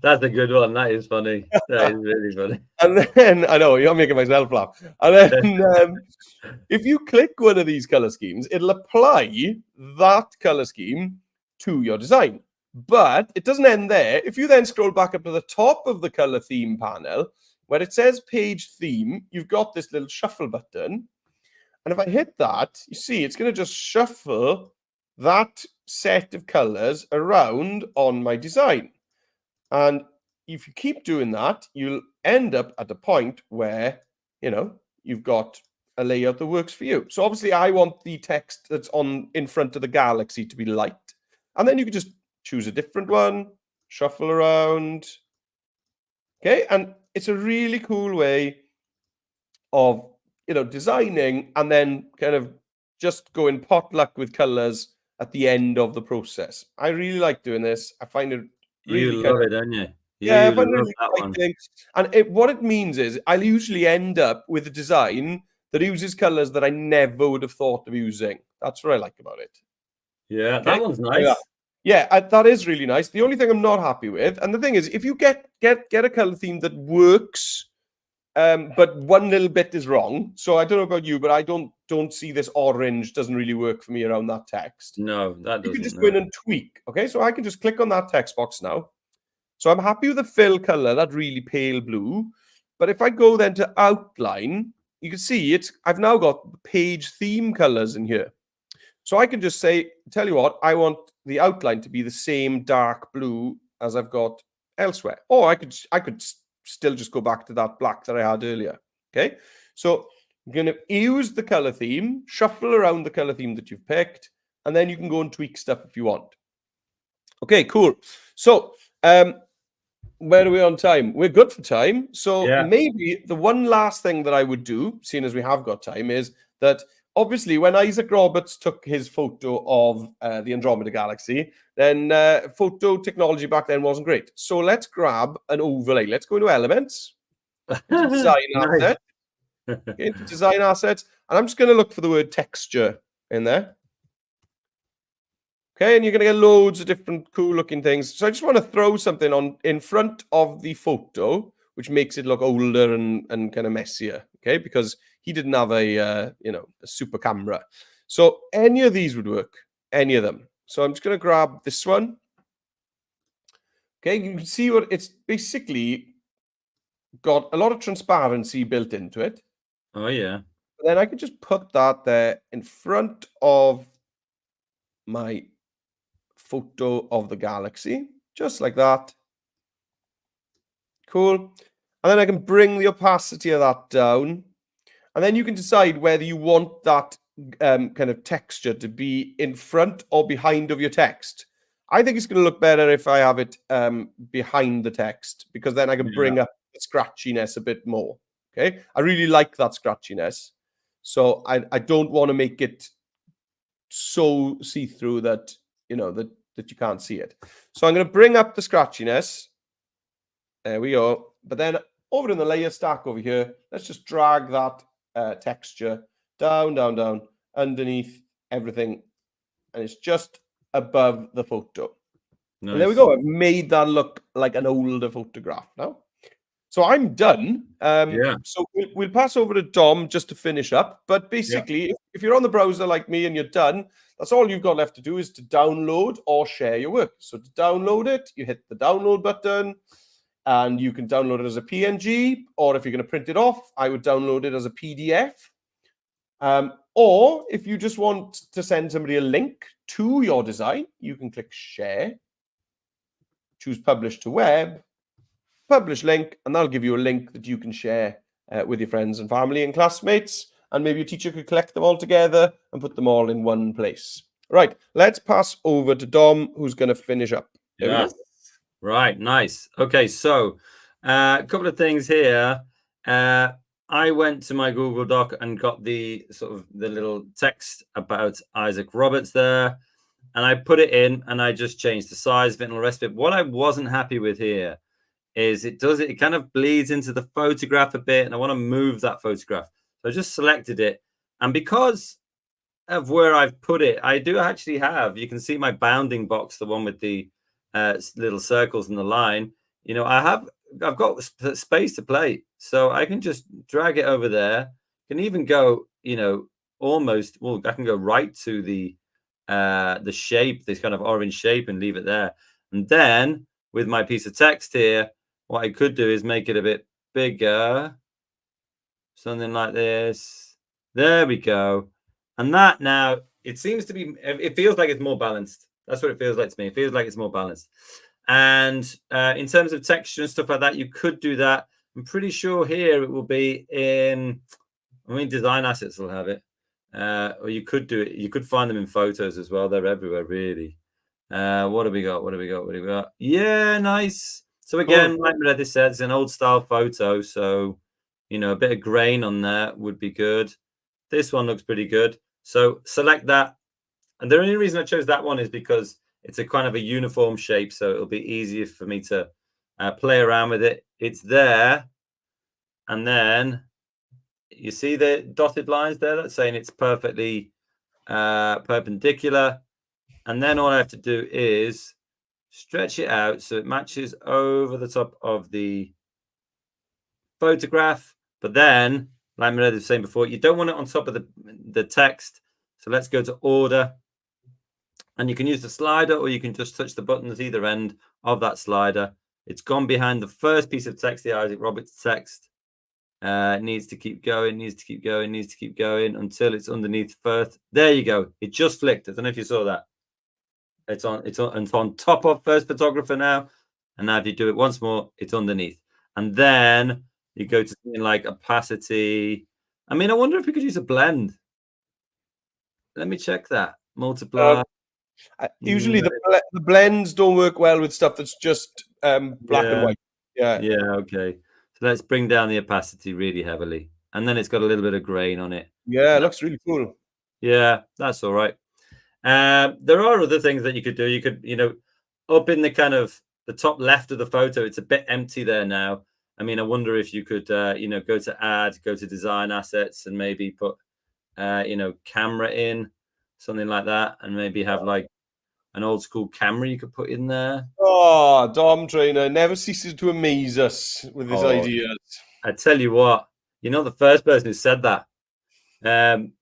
that's a good one. That is funny. That is really funny. And then I know you're making myself laugh. And then if you click one of these color schemes, it'll apply that color scheme to your design. But it doesn't end there. If you then scroll back up to the top of the color theme panel, where it says page theme, you've got this little shuffle button. And if I hit that, you see it's going to just shuffle that set of colors around on my design. And if you keep doing that, you'll end up at the point where, you've got a layout that works for you. So obviously I want the text that's in front of the galaxy to be light. And then you can just choose a different one, shuffle around. Okay. And it's a really cool way of, designing and then kind of just going potluck with colors at the end of the process. I really like doing this. I find it really you love it, don't you? Yeah, I love that one. And what it means is I'll usually end up with a design that uses colors that I never would have thought of using. That's what I like about it. Yeah, okay? That one's nice. Yeah, that is really nice. The only thing I'm not happy with, and the thing is, if you get a color theme that works, but one little bit is wrong. So I don't know about you, but I don't see this orange doesn't really work for me around that text. No, that doesn't. You can just go in and tweak. Okay, so I can just click on that text box now. So I'm happy with the fill color, that really pale blue. But if I go then to outline, you can see I've now got page theme colors in here. So I can just say, tell you what, I want the outline to be the same dark blue as I've got elsewhere. Or I could still just go back to that black that I had earlier. Okay, so I'm going to use the color theme, shuffle around the color theme that you've picked, and then you can go and tweak stuff if you want. Okay, cool. So where are we on time? We're good for time. So maybe the one last thing that I would do, seeing as we have got time, is that obviously when Isaac Roberts took his photo of the Andromeda Galaxy, then photo technology back then wasn't great. So let's grab an overlay. Let's go into Elements, Design Asset, into Design Assets, and I'm just going to look for the word texture in there. Okay, and you're going to get loads of different cool looking things. So I just want to throw something on in front of the photo, which makes it look older and kind of messier. Okay, because he didn't have a super camera. So any of these would work, any of them. So I'm just going to grab this one. Okay, you can see what it's basically got a lot of transparency built into it. Oh yeah. And then I can just put that there in front of my photo of the galaxy, just like that. Cool. And then I can bring the opacity of that down. And then you can decide whether you want that kind of texture to be in front or behind of your text. I think it's going to look better if I have it behind the text, because then I can bring up the scratchiness a bit more. Okay, I really like that scratchiness, so I don't want to make it so see-through that that you can't see it. So I'm going to bring up the scratchiness. There we go. But then over in the layer stack over here, let's just drag that texture down, down, down, underneath everything, and it's just above the photo. Nice. And there we go. I've made that look like an older photograph now. So I'm done. So we'll pass over to Dom just to finish up. But basically, if you're on the browser like me and you're done, that's all you've got left to do is to download or share your work. So to download it, you hit the download button, and you can download it as a PNG, or if you're going to print it off, I would download it as a PDF. Or if you just want to send somebody a link to your design, you can click share, choose publish to web, publish link, and that'll give you a link that you can share with your friends and family and classmates, and maybe your teacher could collect them all together and put them all in one place. Right, let's pass over to Dom, who's going to finish up. Yes. Right, nice. Okay, so a couple of things here. I went to my Google Doc and got the little text about Isaac Roberts there, and I put it in, and I just changed the size of it and all the rest of it. What I wasn't happy with here is it kind of bleeds into the photograph a bit, and I want to move that photograph. So I just selected it, and because of where I've put it, I do actually have, you can see my bounding box, the one with the little circles and the line. I've got space to play, so I can just drag it over there. Can even go, almost. Well, I can go right to the shape, this kind of orange shape, and leave it there. And then with my piece of text here, what I could do is make it a bit bigger, something like this. There we go. And that now it seems to be. It feels like it's more balanced. That's what it feels like to me. It feels like it's more balanced. And in terms of texture and stuff like that, you could do that. I'm pretty sure here it will be in, design assets will have it. Or you could do it. You could find them in photos as well. They're everywhere, really. What have we got? Yeah, nice. So again, like Meredith said, it's an old style photo. So, a bit of grain on there would be good. This one looks pretty good. So select that. And the only reason I chose that one is because it's a kind of a uniform shape, so it'll be easier for me to play around with it. It's there. And then you see the dotted lines there? That's saying it's perfectly perpendicular. And then all I have to do is stretch it out so it matches over the top of the photograph. But then, like Meredith was saying before, you don't want it on top of the text. So let's go to order. And you can use the slider, or you can just touch the button at either end of that slider. It's gone behind the first piece of text, the Isaac Roberts text. It needs to keep going, until it's underneath first. There you go. It just flicked. I don't know if you saw that. It's on top of first photographer now. And now if you do it once more, it's underneath. And then you go to something like opacity. I wonder if we could use a blend. Let me check that. Multiply. Usually the blends don't work well with stuff that's just black and white. Yeah, okay. So let's bring down the opacity really heavily. And then it's got a little bit of grain on it. Yeah, it looks really cool. Yeah, that's all right. There are other things that you could do. You could, up in the kind of the top left of the photo, it's a bit empty there now. I wonder if you could, go to add, go to design assets, and maybe put, camera in, something like that, and maybe have like an old school camera you could put in there. Oh, Dom Trainer never ceases to amaze us with his ideas. I tell you what, the first person who said that. And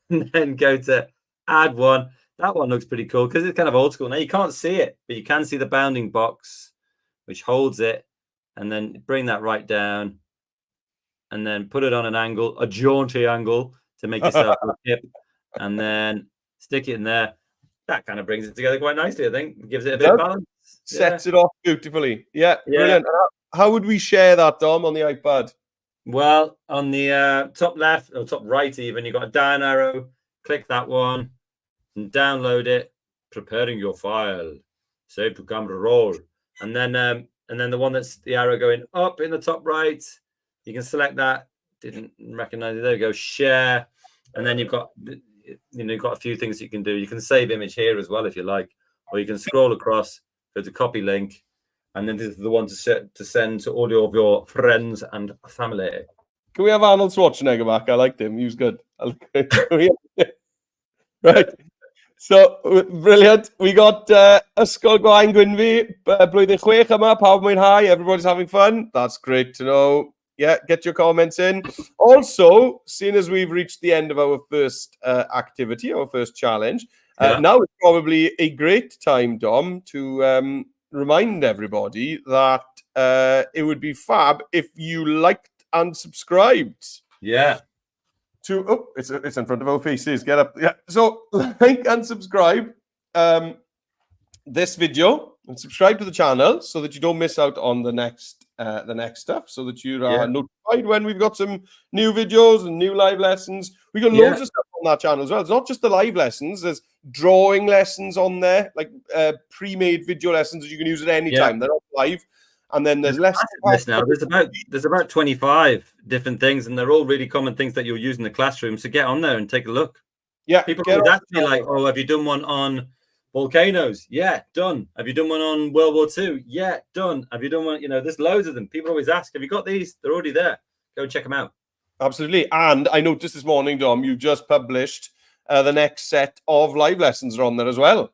then go to add one. That one looks pretty cool because it's kind of old school. Now you can't see it, but you can see the bounding box, which holds it, and then bring that right down, and then put it on an angle, a jaunty angle, to make yourself look hip, and then stick it in there. That kind of brings it together quite nicely, I think. Gives it a bit of balance. Sets it off beautifully. Yeah, brilliant. How would we share that, Dom, on the iPad? Well, on the top left or top right even, you've got a down arrow. Click that one and download it. Preparing your file. save to camera roll, and then the one that's the arrow going up in the top right, you can select that. Didn't recognize it. There you go. Share, and then you've got you've got a few things you can do. You can save image here as well if you like, or you can scroll across, go to copy link, and then this is the one to send to all of your friends and family. Can we have Arnold Schwarzenegger back? I liked him. He was good. Right. So, brilliant. We got Ysgol Gwaun Gwynfi, blwyddyn 6 yma, pawb mwynhau, everybody's having fun. That's great to know. Yeah, get your comments in. Also, seeing as we've reached the end of our first activity, our first challenge, now is probably a great time, Dom, to remind everybody that it would be fab if you liked and subscribed. Yeah. It's in front of our faces. Get up. Yeah. So like and subscribe this video and subscribe to the channel so that you don't miss out on the next stuff. So that you are notified when we've got some new videos and new live lessons. We got loads of stuff on that channel as well. It's not just the live lessons. There's drawing lessons on there, like pre-made video lessons that you can use at any time. They're not live. And then there's less now. There's about 25 different things, and they're all really common things that you'll use in the classroom. So get on there and take a look. Yeah, people always ask me like, "Oh, have you done one on volcanoes?" Yeah, done. Have you done one on World War II? Yeah, done. Have you done one? There's loads of them. People always ask, "Have you got these?" They're already there. Go and check them out. Absolutely. And I noticed this morning, Dom, you just published the next set of live lessons are on there as well.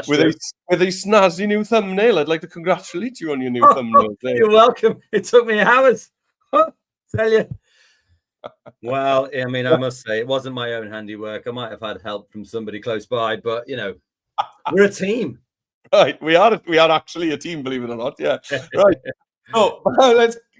With a snazzy new thumbnail. I'd like to congratulate you on your new thumbnail. You're welcome. It took me hours. Tell you. Well, I mean, I must say, it wasn't my own handiwork. I might have had help from somebody close by, but we're a team. Right, we are actually a team, believe it or not. Yeah. Right. So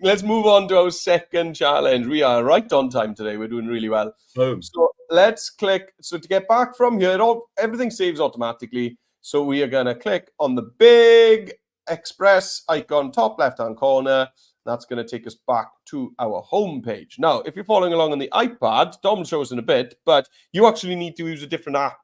let's move on to our second challenge. We are right on time today. We're doing really well. Boom. So let's click. So to get back from here, everything saves automatically. So we are going to click on the big Express icon, top left-hand corner. That's going to take us back to our home page. Now, if you're following along on the iPad, Dom will show us in a bit, but you actually need to use a different app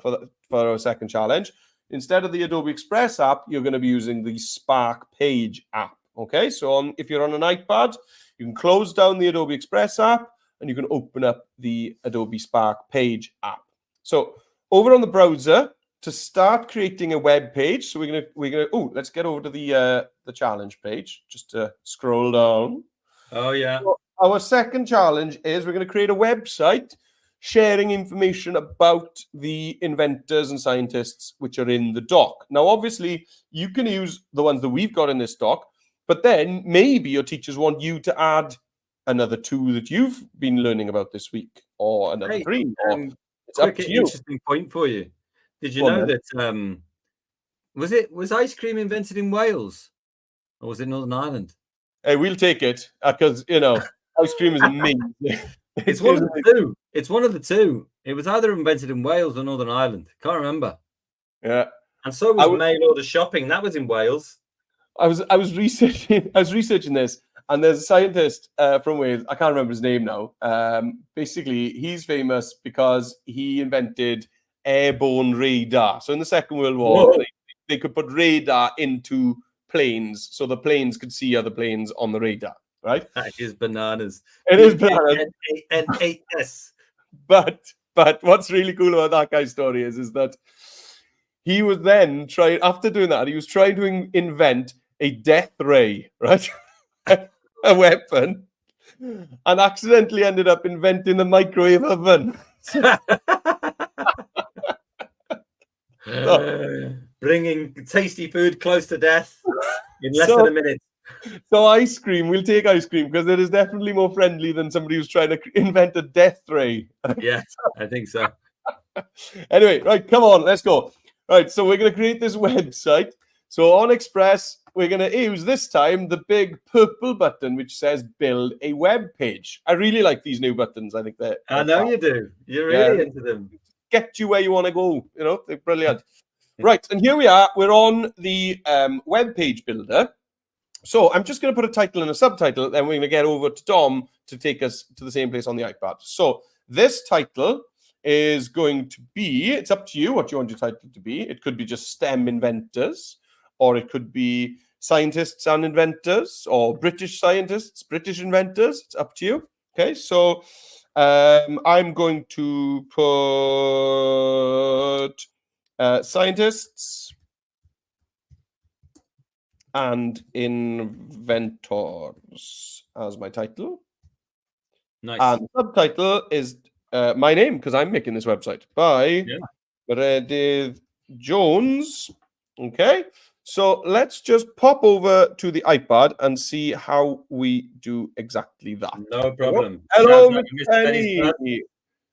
for our second challenge. Instead of the Adobe Express app, you're going to be using the Spark Page app. Okay, so if you're on an iPad, you can close down the Adobe Express app and you can open up the Adobe Spark Page app. So over on the browser, to start creating a web page, so we're gonna let's get over to the challenge page, just to scroll down. Oh yeah. So our second challenge is we're going to create a website sharing information about the inventors and scientists which are in the doc. Now, obviously, you can use the ones that we've got in this doc, but then maybe your teachers want you to add another 2 that you've been learning about this week, or another 3. It's up to you. Interesting point for you. Did you know that was ice cream invented in Wales, or was it Northern Ireland? Hey, we'll take it because ice cream is amazing. It's one of the two. It's one of the two. It was either invented in Wales or Northern Ireland. Can't remember. Yeah. And so was mail order shopping. That was in Wales. I was researching this, and there's a scientist from Wales. I can't remember his name now. Basically, he's famous because he invented airborne radar. So in the Second World War, they could put radar into planes, so the planes could see other planes on the radar. Right? That is bananas. It is bananas. N-A-S. But what's really cool about that guy's story is that he was then after doing that, he was trying to invent a death ray, right? A weapon, and accidentally ended up inventing the microwave oven. Bringing tasty food close to death in less than a minute. So ice cream, we'll take ice cream because it is definitely more friendly than somebody who's trying to invent a death ray. Yeah, I think so. Anyway, right, come on, let's go. Right, so we're going to create this website. So on Express, we're going to use this time the big purple button which says build a web page. I really like these new buttons. I think they're I know fun. You do. You're really into them. Get you where you want to go. They're brilliant. Right, and here we are. We're on the web page builder. So I'm just going to put a title and a subtitle, then we're going to get over to Dom to take us to the same place on the iPad. So this title is going to be, it's up to you what you want your title to be. It could be just STEM inventors, or it could be scientists and inventors, or British scientists, British inventors. It's up to you. Okay, so I'm going to put scientists and inventors as my title. Nice. And the subtitle is my name, because I'm making this website, by Meredith Jones. Okay, so let's just pop over to the iPad and see how we do exactly that. No problem. Hello, Miss Penny.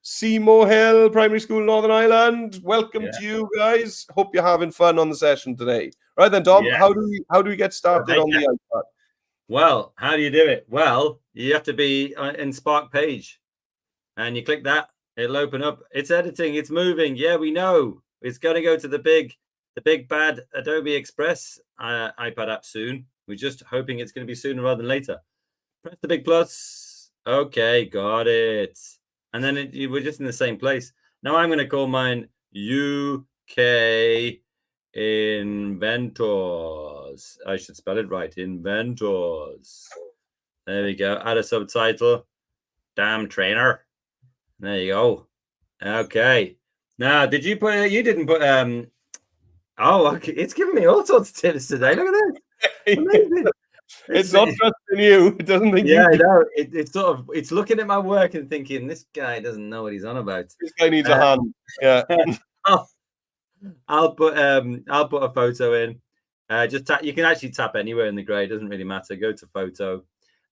Seymour Hill Primary School, Northern Ireland. Welcome to you guys. Hope you're having fun on the session today. Right then, Dom, how do we get started on the iPad? Well, how do you do it? Well, you have to be in Spark Page, and you click that. It'll open up. It's editing. It's moving. Yeah, we know. It's going to go to the big bad Adobe Express iPad app soon. We're just hoping it's going to be sooner rather than later. Press the big plus. Okay, got it. And then we're just in the same place. Now I'm going to call mine UK Inventors. I should spell it right. Inventors. There we go. Add a subtitle. Damn trainer. There you go. Okay. Now, did you put? You didn't put. Oh, okay. It's giving me all sorts of tips today. Look at this. Amazing. It's not trusting you. It doesn't think. Yeah, I know. It's sort of. It's looking at my work and thinking, this guy doesn't know what he's on about. This guy needs a hand. Yeah. I'll put a photo in. Just tap. You can actually tap anywhere in the grey. It doesn't really matter. Go to photo,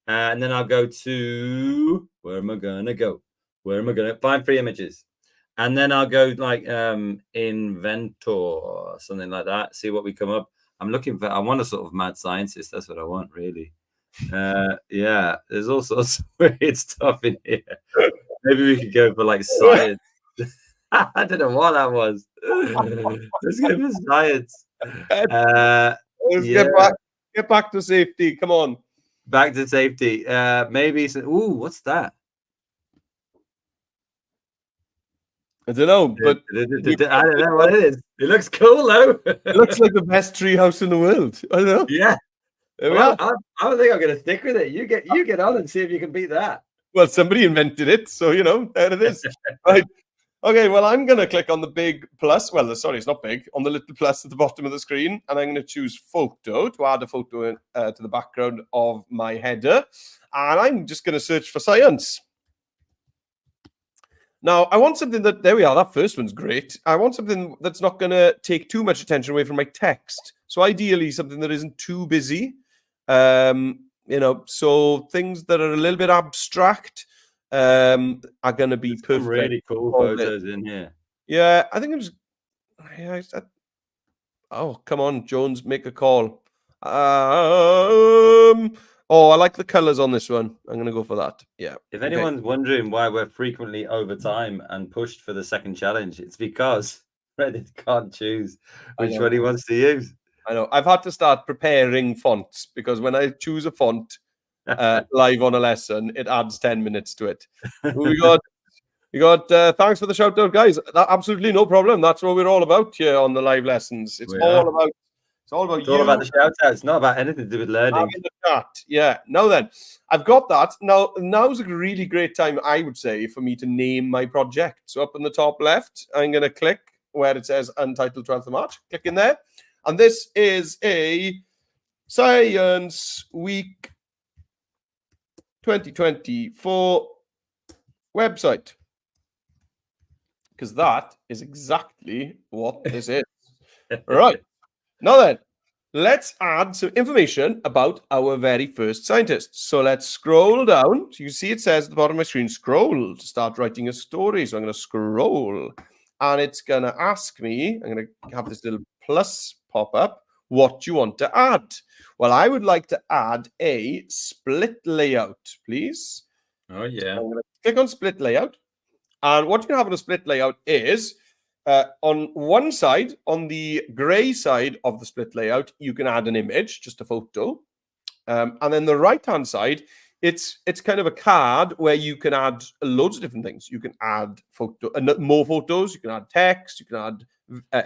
and then I'll go to where am I gonna go? Where am I gonna find 3 images? And then I'll go like inventor, something like that. See what we come up. I'm looking for. I want a sort of mad scientist. That's what I want, really. Yeah, there's all sorts of weird stuff in here. Maybe we could go for like science. I don't know what that was. Let's go for science. Let's get back to safety. Come on. Back to safety. Maybe. Ooh, what's that? I don't know, but I don't know what it is. It looks cool, though. It looks like the best tree house in the world. I don't know. Yeah. There we are. I don't think I'm going to stick with it. You get on and see if you can beat that. Well, somebody invented it, so there it is. Right. Okay. Well, I'm going to click on the big plus. Well, sorry, it's not big. On the little plus at the bottom of the screen, and I'm going to choose photo to add a photo to the background of my header, and I'm just going to search for science. Now, I want something there we are, that first one's great. I want something that's not going to take too much attention away from my text. So ideally, something that isn't too busy. So things that are a little bit abstract are going to be perfect. Really cool photos in here. Yeah, I think it was... oh, come on, Jones, make a call. Oh, I like the colors on this one. I'm going to go for that. Yeah. If anyone's wondering why we're frequently over time and pushed for the second challenge, it's because Reddit can't choose which one he wants to use. I know. I've had to start preparing fonts because when I choose a font live on a lesson, it adds 10 minutes to it. We got thanks for the shout out, guys. Absolutely no problem. That's what we're all about here on the live lessons. It's all about the shout out. It's not about anything to do with learning. Yeah. Now then, I've got that. Now's a really great time, I would say, for me to name my project. So up in the top left, I'm going to click where it says Untitled 12th of March. Click in there. And this is a Science Week 2024 website. Because that is exactly what this is. Right. Now then, let's add some information about our very first scientist. So let's scroll down. So you see it says at the bottom of my screen, scroll to start writing a story. So I'm going to scroll and it's going to ask me, I'm going to have this little plus pop up. What do you want to add? Well, I would like to add a split layout, please. Oh, yeah. So I'm going to click on split layout. And what you can have on a split layout is on one side, on the gray side of the split layout, you can add an image, just a photo. And then the right-hand side it's kind of a card where you can add loads of different things. You can add more photos. You can add text. You can add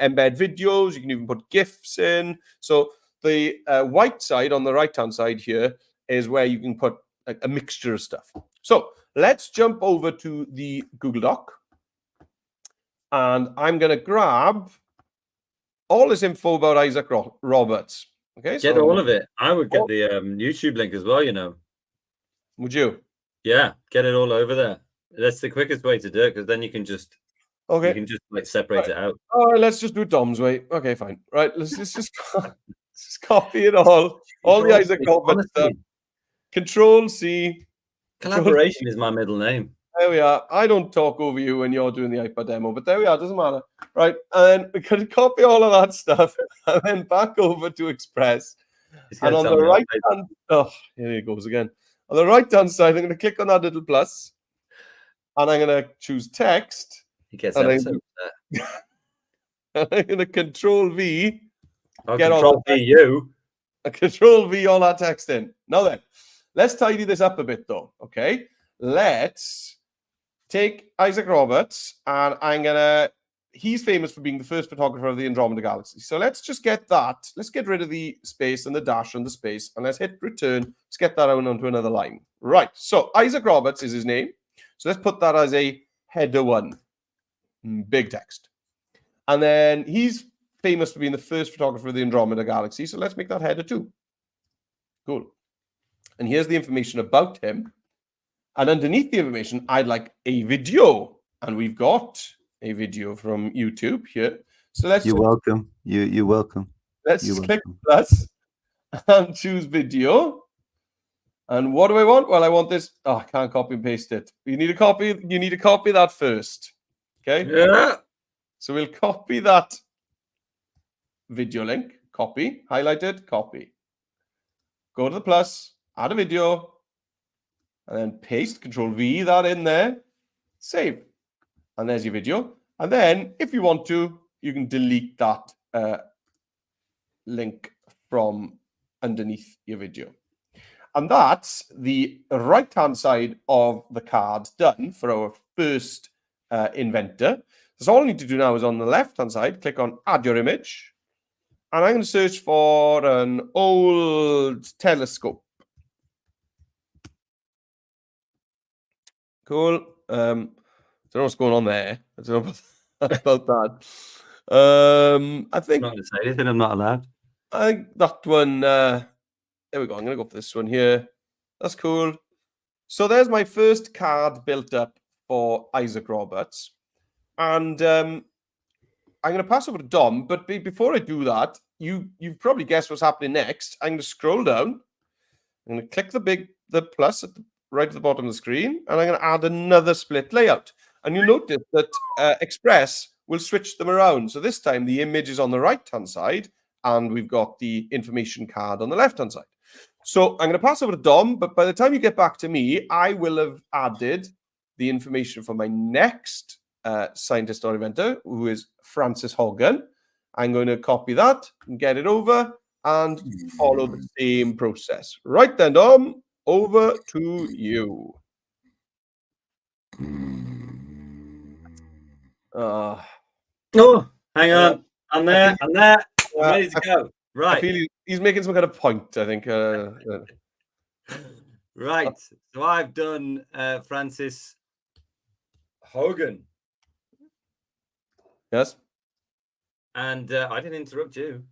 embed videos. You can even put GIFs in. So the white side on the right-hand side here is where you can put a mixture of stuff. So let's jump over to the Google Doc. And I'm going to grab all this info about Isaac Roberts. Okay, Get all of it. I would get the YouTube link as well, Would you? Yeah, get it all over there. That's the quickest way to do it, because then you can just like separate it out. All right, let's just do Dom's way. Okay, fine. Right, let's just copy it all. All the Isaac Roberts stuff. Control C. Collaboration is my middle name. There we are. I don't talk over you when you're doing the iPad demo, but there we are. Doesn't matter. Right, and then we can copy all of that stuff and then back over to Express. And on the right hand, here he goes again. On the right hand side, I'm going to click on that little plus, and I'm going to choose text. He gets and ever I'm going to Control V. Control V you. Control V all that text in. Now then, let's tidy this up a bit though. Okay, let's take Isaac Roberts, and he's famous for being the first photographer of the Andromeda Galaxy. So let's just get that. Let's get rid of the space and the dash and the space, and let's hit return. Let's get that out onto another line. Right, so Isaac Roberts is his name. So let's put that as a header 1. Big text. And then he's famous for being the first photographer of the Andromeda Galaxy. So let's make that header 2. Cool. And here's the information about him. And underneath the information, I'd like a video. And we've got a video from YouTube here. So let's... You're welcome. You're welcome. Let's click plus and choose video. And what do I want? Well, I want this. Oh, I can't copy and paste it. You need to copy that first. Okay? Yeah. So we'll copy that video link. Copy. Highlighted. Copy. Go to the plus. Add a video. And then paste. Control V that in there. Save. And there's your video. And then, if you want to, you can delete that link from underneath your video. And that's the right-hand side of the card done for our first inventor. So all I need to do now is on the left-hand side, click on Add Your Image. And I'm going to search for an old telescope. Cool. I don't know what's going on there. I don't know about that. I think... I'm not going to say anything. I'm not allowed. I think that one... there we go. I'm going to go for this one here. That's cool. So there's my first card built up for Isaac Roberts. And I'm going to pass over to Dom. But before I do that, you've probably guessed what's happening next. I'm going to scroll down. I'm going to click the plus at the right at the bottom of the screen. And I'm going to add another split layout. And you'll notice that Express will switch them around. So this time the image is on the right-hand side. And we've got the information card on the left-hand side. So I'm going to pass over to Dom, but by the time you get back to me, I will have added the information for my next scientist or inventor, who is Francis Hogan. I'm going to copy that and get it over and follow the same process. Right then, Dom, over to you. Oh, hang on. I'm there. I'm ready to go. Right. I feel he's making some kind of point, I think. Right. So I've done Francis Hogan. Yes. And I didn't interrupt you.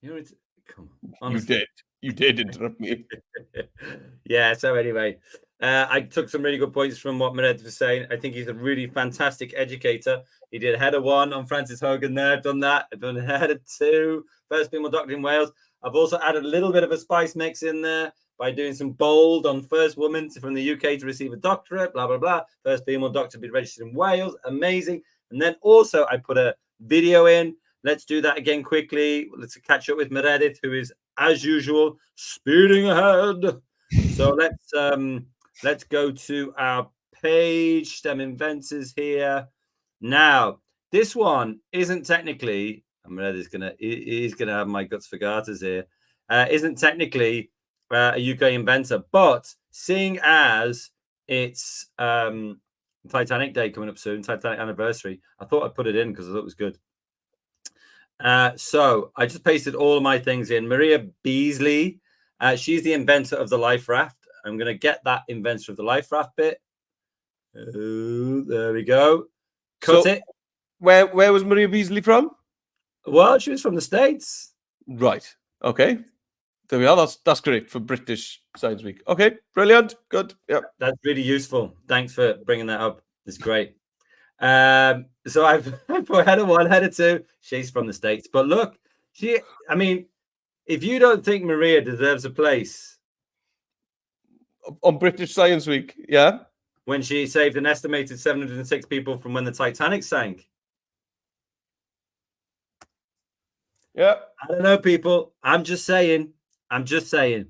Come on. Honestly. You did interrupt me. Yeah. So anyway, I took some really good points from what Meredith was saying. I think he's a really fantastic educator. He did header 1 on Francis Hogan there. I've done that. I've done header 2, first female doctor in Wales. I've also added a little bit of a spice mix in there by doing some bold on first woman from the UK to receive a doctorate, blah, blah, blah. First female doctor to be registered in Wales. Amazing. And then also I put a video in. Let's do that again quickly. Let's catch up with Meredith, who is, as usual, speeding ahead. So let's go to our page, STEM Inventors here. Now, this one isn't technically, he's gonna have my guts for garters here. Isn't technically a UK inventor, but seeing as it's Titanic Day coming up soon, Titanic anniversary, I thought I'd put it in because I thought it was good. So I just pasted all of my things in. Maria Beasley, she's the inventor of the life raft. I'm going to get that inventor of the life raft bit. Oh, there we go. Cut it. Where was Maria Beasley from? Well, she was from the States. Right. Okay. There we are. That's great for British Science Week. Okay. Brilliant. Good. Yeah. That's really useful. Thanks for bringing that up. It's great. So I've put header 1, header 2. She's from the States. But look, I mean, if you don't think Maria deserves a place on British Science Week, yeah, when she saved an estimated 706 people from when the Titanic sank. Yeah. I don't know, people. I'm just saying. Including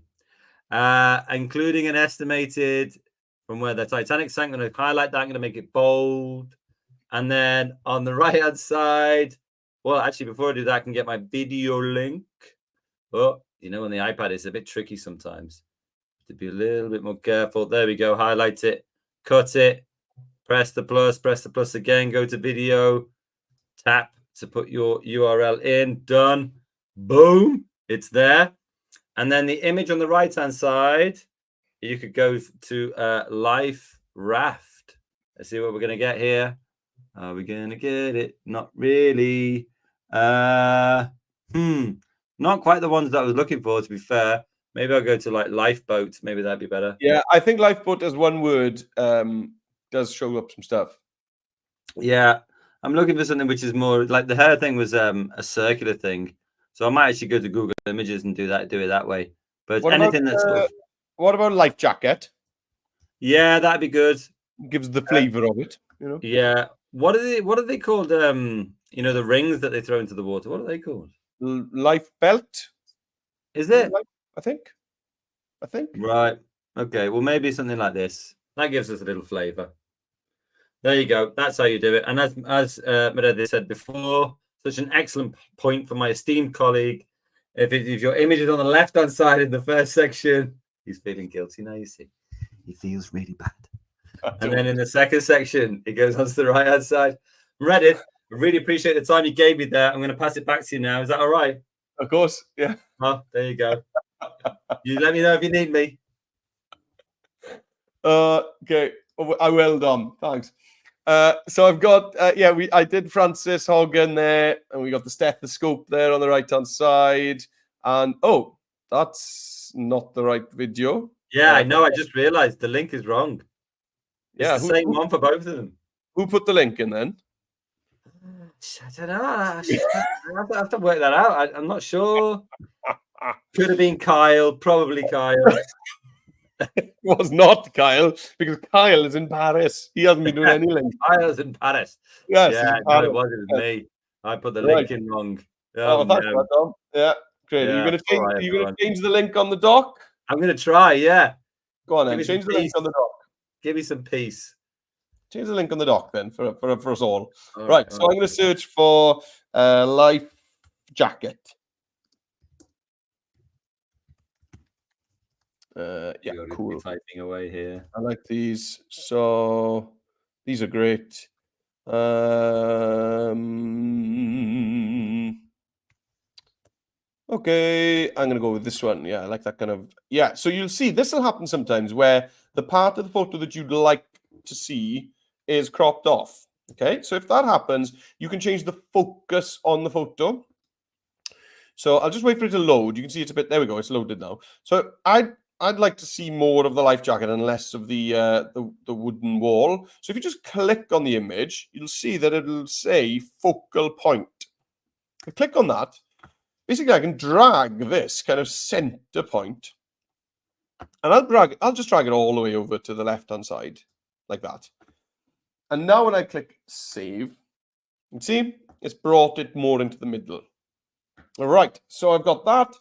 an estimated from where the Titanic sank. I'm going to highlight that. I'm going to make it bold. And then on the right-hand side, well, actually, before I do that, I can get my video link. Oh, you know, on the iPad, it's a bit tricky sometimes. To be a little bit more careful. There we go. Highlight it. Cut it. Press the plus again. Go to video. Tap to put your URL in. Done. Boom. It's there. And then the image on the right-hand side, you could go to Life Raft. Let's see what we're going to get here. Are we going to get it? Not really. Not quite the ones that I was looking for, to be fair. Maybe I'll go to like lifeboat. Maybe that'd be better. Yeah, I think lifeboat as one word does show up some stuff. Yeah, I'm looking for something which is more like the hair thing was a circular thing. So I might actually go to Google Images and do it that way. But what anything about, that's what about life jacket? Yeah, that'd be good. Gives the flavor of it, you know. Yeah. What are they called? You know, the rings that they throw into the water. What are they called? Life belt. Is it? I think. Right. Okay. Well, maybe something like this. That gives us a little flavor. There you go. That's how you do it. And as Meredith said before, such an excellent point from my esteemed colleague. If your image is on the left-hand side in the first section, he's feeling guilty now, you see. He feels really bad. And then in the second section, it goes onto the right-hand side. Meredith, I really appreciate the time you gave me there. I'm going to pass it back to you now. Is that all right? Of course, yeah. Oh, there you go. You let me know if you need me. Okay, I will, Dom. Thanks. So I've got, I did Francis Hogan there, and we got the stethoscope there on the right-hand side. And, oh, that's not the right video. Yeah, I know. I just realized the link is wrong. It's the same one for both of them. Who put the link in then? I don't know. I have to work that out. I'm not sure. Could have been Kyle. Probably Kyle. It was not Kyle, because Kyle is in Paris. He hasn't been doing any link. Kyle's in Paris. Yes, yeah, no, it was me. I put the link in wrong. Oh, thanks, Tom. Yeah, great. Yeah, Are you going to change the link on the doc? I'm going to try, yeah. Go on then, change the link on the doc. Give me some peace. Change the link on the doc then for us all. Right, so I'm going to search for life jacket. Yeah, cool. Typing away here. I like these. So these are great. Okay, I'm going to go with this one. Yeah, I like that kind of... Yeah, so you'll see this will happen sometimes where the part of the photo that you'd like to see is cropped off. Okay, so if that happens, you can change the focus on the photo. So I'll just wait for it to load. You can see it's a bit... There we go, it's loaded now. So I'd like to see more of the life jacket and less of the wooden wall. So if you just click on the image, you'll see that it'll say focal point. I click on that. Basically, I can drag this kind of center point, and I'll just drag it all the way over to the left-hand side, like that. And now when I click save, you can see it's brought it more into the middle. All right, so I've got that.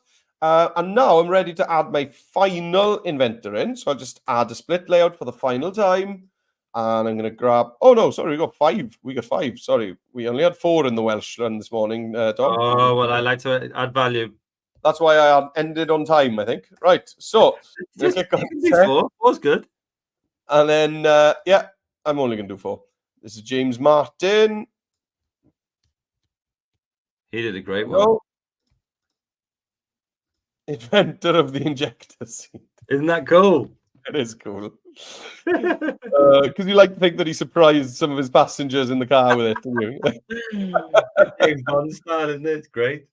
And now I'm ready to add my final inventor in. So I'll just add a split layout for the final time. And I'm going to grab... Oh, no, sorry, we got 5. We got 5. Sorry, we only had 4 in the Welsh run this morning, Tom. Oh, well, I like to add value. That's why I ended on time, I think. Right. So Just, click you on can do set, 4. 4's good. and then yeah, I'm only going to do 4. This is James Martin. He did a great one. Hello. Inventor of the injector seat. Isn't that cool? It is cool. Because you like to think that he surprised some of his passengers in the car with it, don't you? James Bond style, isn't it? It's great.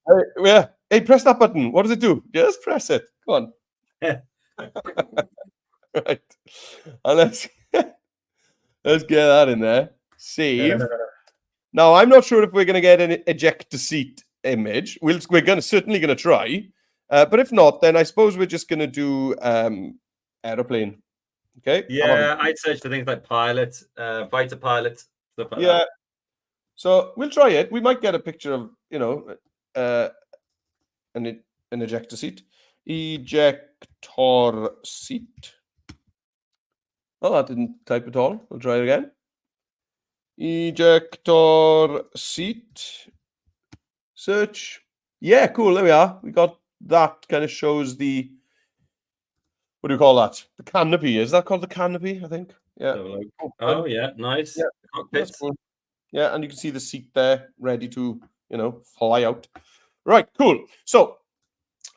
Yeah. Hey, press that button. What does it do? Just press it. Come on. Right. And let's get that in there. Save. Now, I'm not sure if we're going to get an ejector seat image. We're certainly going to try. But if not, then I suppose we're just going to do aeroplane. Okay. Yeah, I'd search for things like pilot, fighter pilot, stuff like that. So we'll try it. We might get a picture of, an ejector seat. Ejector seat. Oh, that didn't type at all. We'll try it again. Ejector seat. Search. Yeah, cool. There we are. We got that. Kind of shows the, what do you call that? The canopy. Is that called the canopy? I think. Yeah. Oh, yeah. Nice. Yeah. Cockpit. Cool. Yeah, and you can see the seat there ready to, fly out. Right, cool. So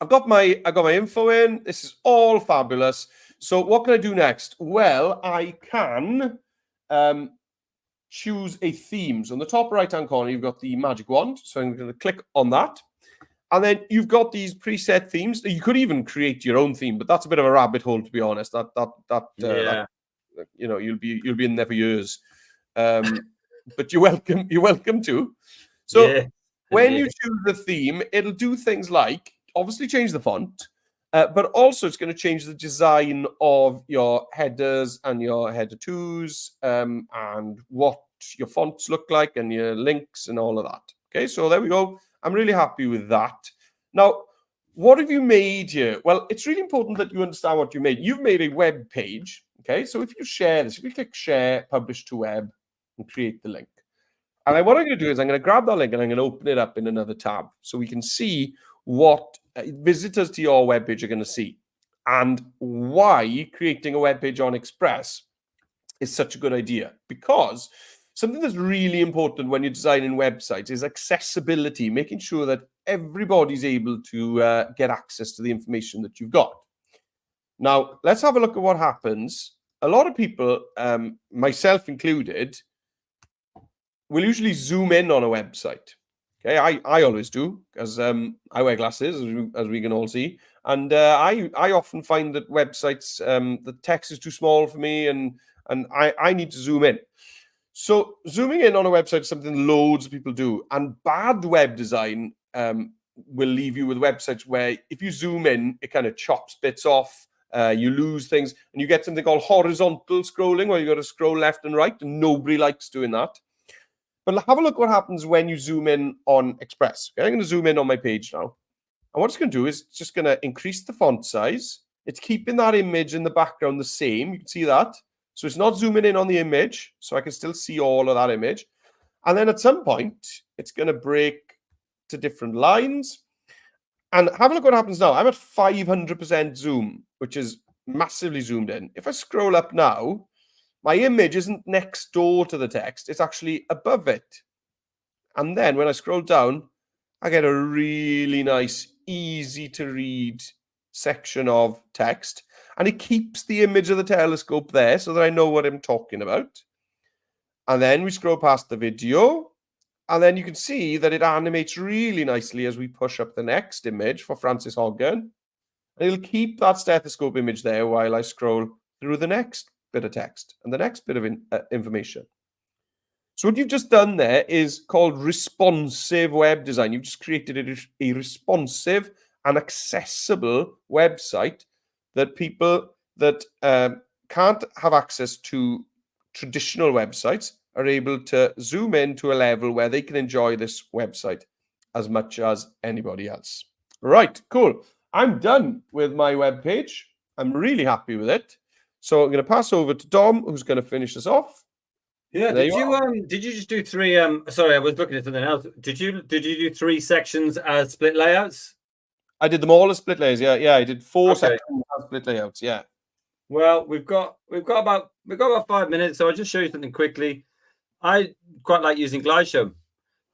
I got my info in. This is all fabulous. So what can I do next? Well, I can choose a theme. So on the top right-hand corner, you've got the magic wand. So I'm going to click on that. And then you've got these preset themes. You could even create your own theme, but that's a bit of a rabbit hole, to be honest. You'll be in there for years. But you're welcome to. So when you choose the theme, it'll do things like obviously change the font, but also it's going to change the design of your headers and your header twos, and what your fonts look like and your links and all of that. Okay, so there we go. I'm really happy with that. Now, what have you made here? Well, it's really important that you understand what you made. You've made a web page. Okay, so if you share this, if you click share, publish to web, and create the link. And then what I'm going to do is I'm going to grab that link and I'm going to open it up in another tab so we can see what visitors to your webpage are going to see and why creating a webpage on Express is such a good idea. Because something that's really important when you're designing websites is accessibility, making sure that everybody's able to get access to the information that you've got. Now, let's have a look at what happens. A lot of people, myself included, will usually zoom in on a website. Okay, I always do because I wear glasses, as we can all see, and I often find that websites, the text is too small for me, and I need to zoom in. So zooming in on a website is something loads of people do, and bad web design will leave you with websites where if you zoom in, it kind of chops bits off. You lose things, and you get something called horizontal scrolling, where you got to scroll left and right, and nobody likes doing that. But have a look what happens when you zoom in on Express. Okay, I'm going to zoom in on my page now. And what it's going to do is just going to increase the font size. It's keeping that image in the background the same. You can see that. So it's not zooming in on the image, so I can still see all of that image. And then at some point, it's going to break to different lines. And have a look what happens now. I'm at 500% zoom, which is massively zoomed in. If I scroll up now, my image isn't next door to the text. It's actually above it. And then when I scroll down, I get a really nice, easy to read section of text. And it keeps the image of the telescope there so that I know what I'm talking about. And then we scroll past the video. And then you can see that it animates really nicely as we push up the next image for Francis Hoggan. And it'll keep that stethoscope image there while I scroll through the next bit of text and the next bit of information. So what you've just done there is called responsive web design. You've just created a responsive and accessible website that people that can't have access to traditional websites are able to zoom in to a level where they can enjoy this website as much as anybody else. Right, cool. I'm done with my web page. I'm really happy with it. So I'm going to pass over to Dom, who's going to finish us off. Yeah. Did you just do 3? Sorry, I was looking at something else. Did you do 3 sections as split layouts? I did them all as split layers. Yeah. I did 4 Okay. sections as split layouts. Yeah. Well, we've got about 5 minutes, so I'll just show you something quickly. I quite like using GlideShow.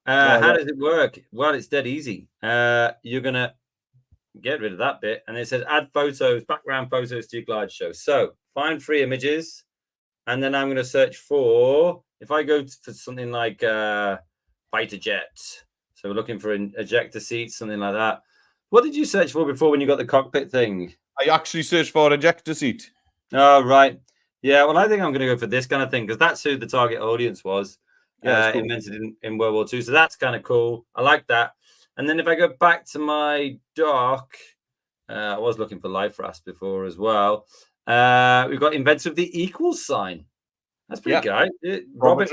How does it work? Well, it's dead easy. You're gonna get rid of that bit, and it says add photos, background photos to your GlideShow. So find 3 images, and then I'm going to search for. If I go for something like fighter jet, so we're looking for an ejector seat, something like that. What did you search for before when you got the cockpit thing? I actually searched for ejector seat. Oh, right. Yeah, well, I think I'm going to go for this kind of thing because that's who the target audience was. Yeah, cool. Invented in World War II. So that's kind of cool. I like that. And then if I go back to my doc, I was looking for life rasp before as well. We've got inventor of the equals sign. That's pretty good. Robert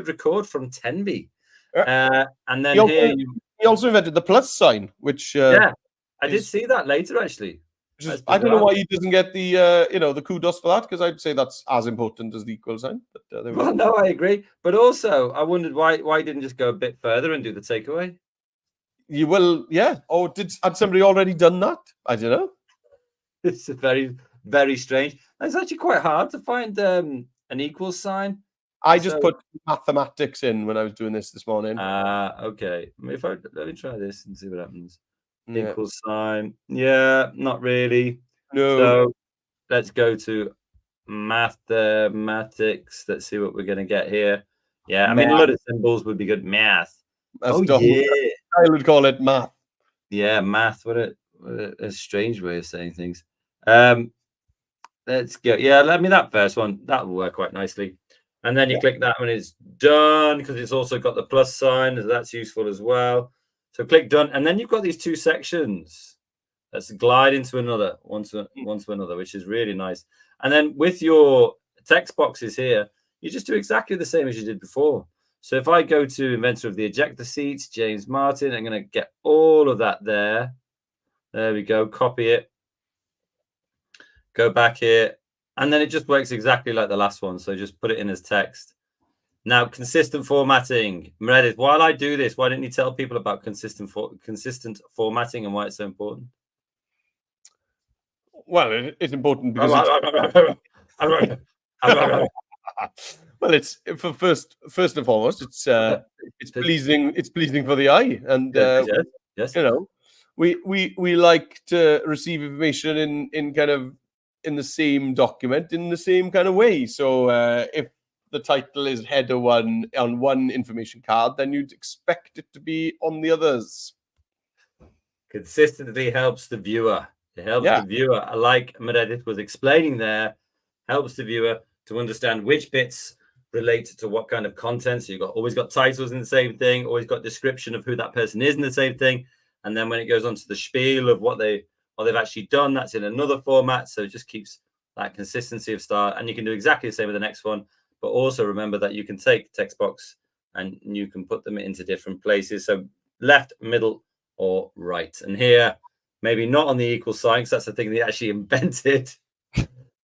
Record from Tenby. Yeah. And then he also invented the plus sign, which I did see that later actually. I don't know why he doesn't get the the kudos for that, because I'd say that's as important as the equal sign. But well, no, I agree. But also, I wondered why he didn't just go a bit further and do the takeaway. You will, yeah. Or had somebody already done that? I don't know. It's a very, very strange. It's actually quite hard to find an equal sign. I just put mathematics in when I was doing this morning. Okay. Let me try this and see what happens. Yeah. Equal sign. Yeah, not really. No. So let's go to mathematics. Let's see what we're going to get here. Yeah, I mean, a lot of symbols would be good. Math. Yeah. I would call it math. Yeah, math. What a strange way of saying things. Let's go. Yeah, let me that first one. That will work quite nicely. And then you click that when it's done, because it's also got the plus sign. So that's useful as well. So click done. And then you've got these 2 sections. Let's glide into another, one to another, which is really nice. And then with your text boxes here, you just do exactly the same as you did before. So if I go to inventor of the ejector seats, James Martin, I'm going to get all of that there. There we go. Copy it. Go back here. And then it just works exactly like the last one. So just put it in as text. Now, consistent formatting. Meredith, while I do this, why don't you tell people about consistent formatting and why it's so important? Well, it's important because well, it's for first and foremost, it's pleasing. It's pleasing for the eye, and yes. We like to receive information in kind of in the same document in the same kind of way. So if the title is header 1 on one information card, then you'd expect it to be on the others. Consistently helps the viewer. It helps the viewer, like Meredith was explaining there, helps the viewer to understand which bits relate to what kind of content. So you've always got titles in the same thing, always got description of who that person is in the same thing. And then when it goes on to the spiel of what they've actually done, that's in another format. So it just keeps that consistency of style. And you can do exactly the same with the next one. But also remember that you can take text box and you can put them into different places. So left, middle, or right. And here, maybe not on the equal sign, because that's the thing they actually invented.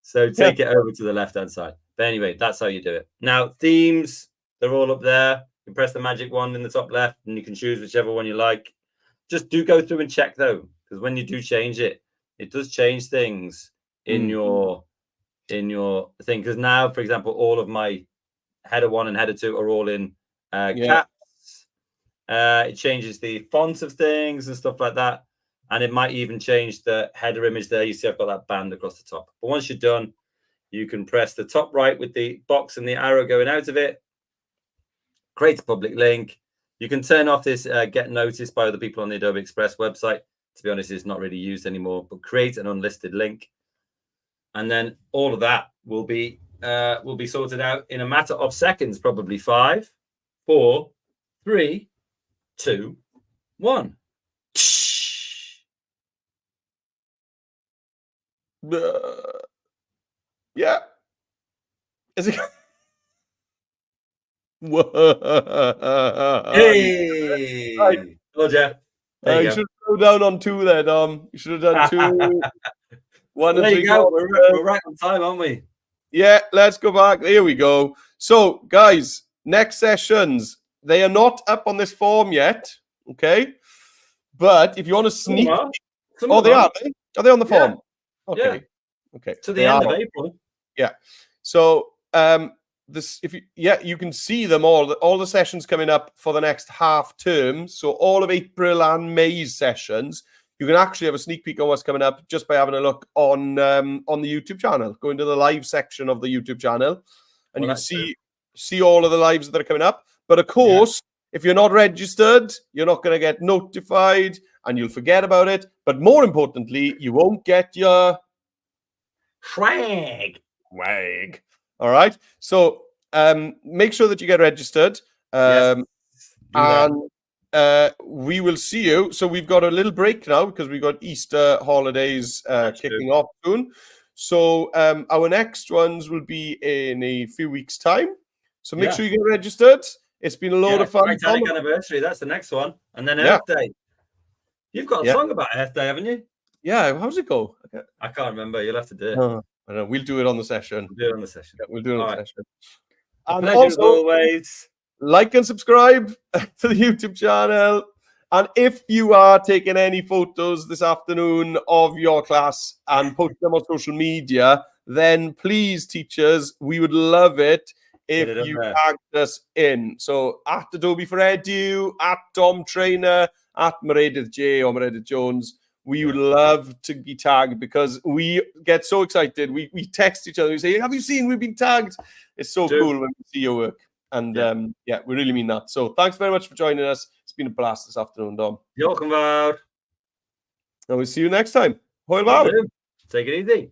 So take it over to the left-hand side. But anyway, that's how you do it. Now, themes, they're all up there. You press the magic one in the top left, and you can choose whichever one you like. Just do go through and check, though, because when you do change it, it does change things in your thing. Because now, for example, all of my header 1 and header 2 are all in caps. It changes the font of things and stuff like that. And it might even change the header image there. You see I've got that band across the top. But once you're done, you can press the top right with the box and the arrow going out of it. Create a public link. You can turn off this get noticed by other people on the Adobe Express website. To be honest, it's not really used anymore. But create an unlisted link. And then all of that will be sorted out in a matter of seconds, probably 5, 4, 3, 2, 1. Yeah. Is it? Hey, right. Hello, Jeff. You should go down on 2 there, Dom. You should have done 2. 1 well, and 3. There you go. We're right on time, aren't we? Yeah, let's go back. Here we go. So, guys, next sessions, they are not up on this form yet, okay? But if you want to sneak, oh, they are. Are they on the form? Okay. Yeah. Okay. To the end of April. Yeah. So you can see them all the sessions coming up for the next half term. So all of April and May's sessions, you can actually have a sneak peek on what's coming up just by having a look on the YouTube channel. Go into the live section of the YouTube channel, and you can see all of the lives that are coming up. But of course, if you're not registered, you're not going to get notified, and you'll forget about it. But more importantly, you won't get your swag. All right. So make sure that you get registered. And we will see you. So we've got a little break now because we've got Easter holidays kicking off soon. So our next ones will be in a few weeks' time. So make sure you get registered. It's been a load of fun. Titanic anniversary. That's the next one. And then Earth Day. You've got a song about Earth Day, haven't you? Yeah. How does it go? I can't remember. You'll have to do it. I don't know. We'll do it on the session. We'll do it on the session. Yeah, we'll do it on the session. And pleasure as always. Like and subscribe to the YouTube channel. And if you are taking any photos this afternoon of your class and post them on social media, then please, teachers, we would love it if you tagged us in. So at Adobe for Edu, at Dom Trainer, at Meredith J or Meredith Jones. We would love to be tagged because we get so excited. We text each other. We say, have you seen we've been tagged? It's so cool when we see your work. And we really mean that. So thanks very much for joining us. It's been a blast this afternoon, Dom. Welcome, Val. And we'll see you next time. Take it easy.